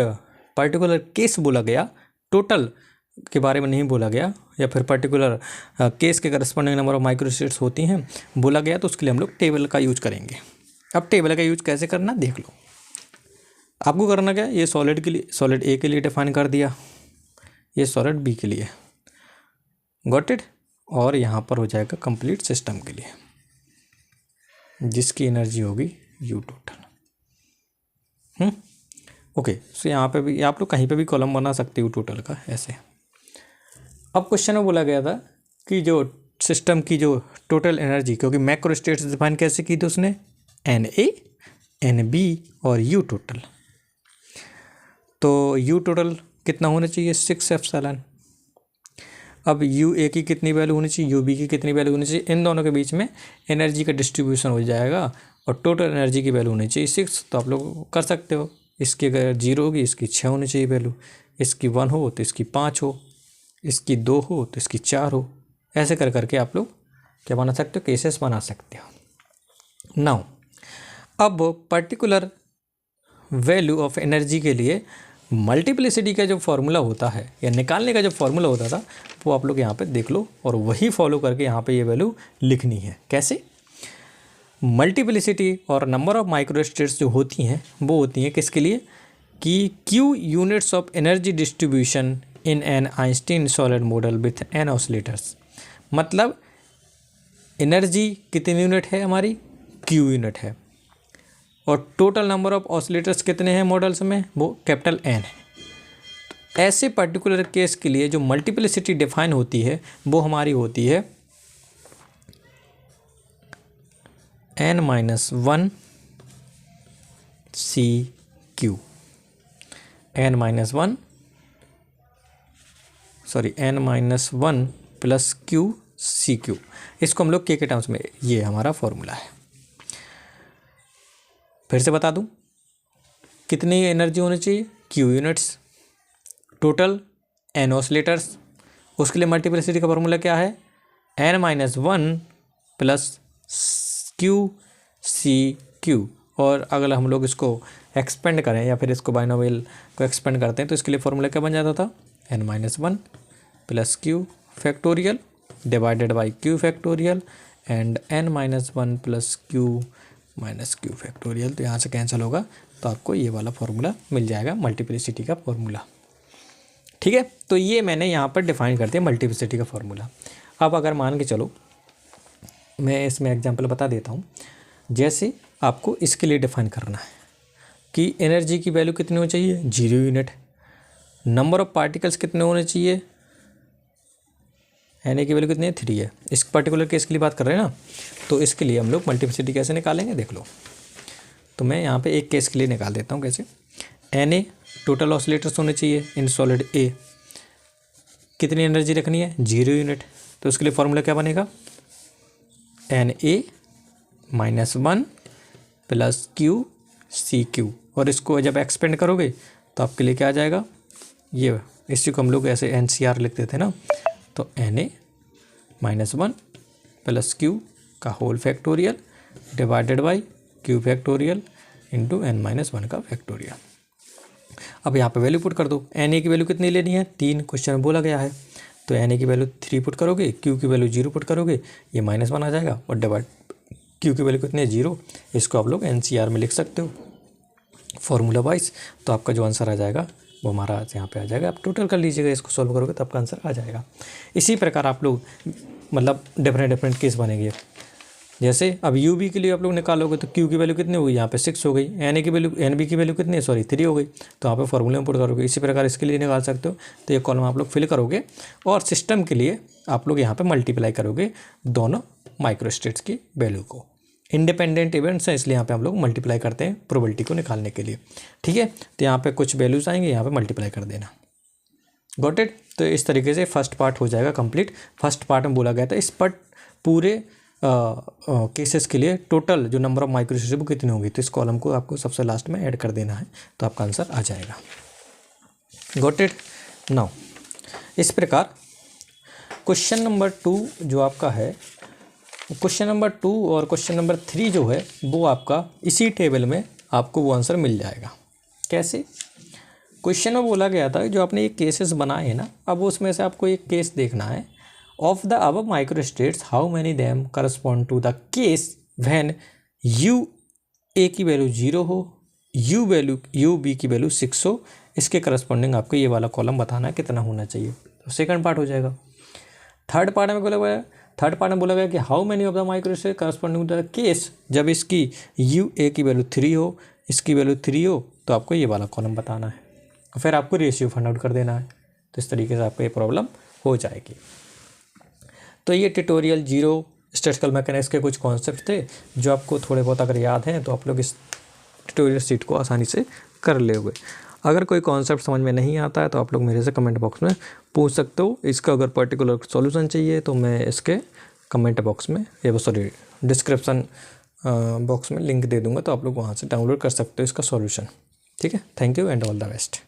A: पर्टिकुलर केस बोला गया, टोटल के बारे में नहीं बोला गया या फिर पर्टिकुलर केस के corresponding number of micro states होती हैं बोला गया, तो उसके लिए हम लोग टेबल का यूज करेंगे। अब टेबल का यूज कैसे करना देख लो। आपको करना क्या, ये सॉलिड के लिए, सॉलिड ए के लिए डिफाइन कर दिया, ये सॉलिड बी के लिए, गॉट इट। और यहाँ पर हो जाएगा कंप्लीट सिस्टम के लिए जिसकी एनर्जी होगी यू टोटल। ओके, सो यहाँ पे भी आप लोग कहीं पे भी कॉलम बना सकते हो टोटल का ऐसे। अब क्वेश्चन में बोला गया था कि जो सिस्टम की जो टोटल एनर्जी, क्योंकि मैक्रो स्टेट्स डिफाइन कैसे की थी उसने, एन ए एन बी और यू टोटल। तो यू टोटल कितना होना चाहिए, 6 एप्सिलॉन। अब यू ए की कितनी वैल्यू होनी चाहिए, यू बी की कितनी वैल्यू होनी चाहिए, इन दोनों के बीच में एनर्जी का डिस्ट्रीब्यूशन हो जाएगा और टोटल एनर्जी की वैल्यू होनी चाहिए 6। तो आप लोग कर सकते हो, इसकी अगर 0 होगी इसकी 6 होनी चाहिए वैल्यू, इसकी 1 हो तो इसकी 5 हो, इसकी 2 हो तो इसकी 4 हो। ऐसे कर करके आप लोग क्या बना सकते हो, केसेस बना सकते हो। नाउ अब पर्टिकुलर वैल्यू ऑफ एनर्जी के लिए मल्टीप्लिसिटी का जो फॉर्मूला होता है या निकालने का जो फॉर्मूला होता था वो आप लोग यहाँ पे देख लो, और वही फॉलो करके यहाँ पे ये वैल्यू लिखनी है। कैसे, मल्टीप्लिसिटी और नंबर ऑफ माइक्रो स्टेट्स जो होती हैं वो होती हैं किसके लिए, कि Q units of energy distribution in an Einstein solid model with an oscillators. मतलब एनर्जी कितनी यूनिट है हमारी, Q यूनिट है, और टोटल नंबर ऑफ ऑसिलेटर्स कितने हैं मॉडल्स में, वो कैपिटल N है। तो ऐसे पर्टिकुलर केस के लिए जो मल्टीप्लिसिटी डिफाइन होती है वो हमारी होती है n-1 CQ, n-1 plus Q CQ। इसको हम लोग के टर्म्स में, ये हमारा फॉर्मूला है। फिर से बता दूं, कितनी एनर्जी होनी चाहिए, Q units, total N oscillators, उसके लिए मल्टीप्लिसिटी का फॉर्मूला क्या है, n-1 प्लस Q CQ। और अगर हम लोग इसको एक्सपेंड करें या फिर इसको बाइनोमियल को एक्सपेंड करते हैं तो इसके लिए फॉर्मूला क्या बन जाता था, n-1 plus Q factorial divided by q factorial and n minus one plus Q minus Q factorial. तो यहाँ से कैंसिल होगा तो आपको ये वाला फॉर्मूला मिल जाएगा मल्टीप्लिसिटी का फॉर्मूला। ठीक है, तो ये मैंने यहाँ पर डिफाइन कर दिया मल्टीप्लिसिटी का फॉर्मूला। अब अगर मान के चलो मैं इसमें एग्जांपल बता देता हूँ। जैसे आपको इसके लिए डिफाइन करना है कि एनर्जी की वैल्यू कितनी होनी चाहिए, 0 यूनिट। नंबर ऑफ पार्टिकल्स कितने होने चाहिए, Na की वैल्यू कितनी है, 3 है। इस पर्टिकुलर केस के लिए बात कर रहे हैं ना, तो इसके लिए हम लोग मल्टीप्लिसिटी कैसे निकालेंगे देख लो। तो मैं यहाँ पे एक केस के लिए निकाल देता हूँ कैसे। Na टोटल ऑसिलेटर्स होने चाहिए इन सॉलिड A, कितनी एनर्जी रखनी है, 0 यूनिट। तो उसके लिए फॉर्मूला क्या बनेगा, Na minus 1 plus q c q. और इसको जब एक्सपेंड करोगे तो आपके लिए क्या आ जाएगा, ये इसी को हम लोग ऐसे NCR लिखते थे ना, तो Na माइनस 1 प्लस क्यू का whole factorial divided by q factorial into n minus 1 का फैक्टोरियल। अब यहाँ पे वैल्यू पुट कर दो। Na की वैल्यू कितनी लेनी है, 3 क्वेश्चन में बोला गया है। तो Na की वैल्यू 3 पुट करोगे, क्यू की वैल्यू 0 पुट करोगे, ये माइनस 1 आ जाएगा और डिवाइड क्यू की वैल्यू कितनी है, 0। इसको आप लोग NCR में लिख सकते हो फॉर्मूला वाइज। तो आपका जो आंसर आ जाएगा वो हमारा यहाँ पे आ जाएगा। आप टोटल कर लीजिएगा, इसको सॉल्व करोगे तो आपका आंसर आ जाएगा। इसी प्रकार आप लोग मतलब डिफरेंट केस बनेंगे। जैसे अब यू बी के लिए आप लोग निकालोगे तो क्यू की वैल्यू कितनी होगी, यहाँ पे 6 हो गई। एन ए की वैल्यू, एन बी की वैल्यू कितनी है, सॉरी 3 हो गई। तो यहाँ पे फॉर्मूले में पुट करोगे। इसी प्रकार इसके लिए निकाल सकते हो। तो ये कॉलम आप लोग फिल करोगे और सिस्टम के लिए आप लोग यहाँ पे मल्टीप्लाई करोगे दोनों माइक्रोस्टेट्स की वैल्यू को। इंडिपेंडेंट इवेंट्स हैं इसलिए यहाँ पे हम लोग मल्टीप्लाई करते हैं प्रोबेबिलिटी को निकालने के लिए। ठीक है, तो यहाँ पे कुछ वैल्यूज आएंगे, यहाँ पे मल्टीप्लाई कर देना। Got it. तो इस तरीके से फर्स्ट पार्ट हो जाएगा कंप्लीट। फर्स्ट पार्ट में बोला गया था इस पर पूरे केसेस के लिए टोटल जो नंबर ऑफ माइक्रोस्टेट्स वो कितनी होगी। तो इस कॉलम को आपको सबसे लास्ट में ऐड कर देना है तो आपका आंसर आ जाएगा। Got it. नाउ इस प्रकार क्वेश्चन नंबर 2 जो आपका है, क्वेश्चन नंबर 2 और क्वेश्चन नंबर 3 जो है वो आपका इसी टेबल में आपको वो आंसर मिल जाएगा। कैसे, क्वेश्चन में बोला गया था जो आपने ये केसेस बनाए हैं ना, अब उसमें से आपको एक केस देखना है। Of the above microstates how many them correspond to the case when you A की वैल्यू 0 हो, यू बी की वैल्यू 6 हो। इसके करस्पॉन्डिंग आपको ये वाला कॉलम बताना है कितना होना चाहिए। तो सेकंड पार्ट हो जाएगा। थर्ड पार्ट में बोला गया कि how many of the microstates corresponding to the case जब इसकी यू ए की वैल्यू 3 हो, इसकी वैल्यू 3 हो, तो आपको ये वाला कॉलम बताना है। फिर आपको रेशियो फाइंड आउट कर देना है। तो इस तरीके से आपको ये प्रॉब्लम हो जाएगी। तो ये ट्यूटोरियल 0 स्टैटिस्टिकल मैकेनिक्स के कुछ कॉन्सेप्ट थे जो आपको थोड़े बहुत अगर याद हैं तो आप लोग इस ट्यूटोरियल शीट को आसानी से कर लोगे। अगर कोई कॉन्सेप्ट समझ में नहीं आता है तो आप लोग मेरे से कमेंट बॉक्स में पूछ सकते हो। इसका अगर पर्टिकुलर सॉल्यूशन चाहिए तो मैं इसके कमेंट बॉक्स में डिस्क्रिप्शन बॉक्स में लिंक दे दूँगा, तो आप लोग वहाँ से डाउनलोड कर सकते हो इसका सॉल्यूशन। ठीक है, thank you and all the best.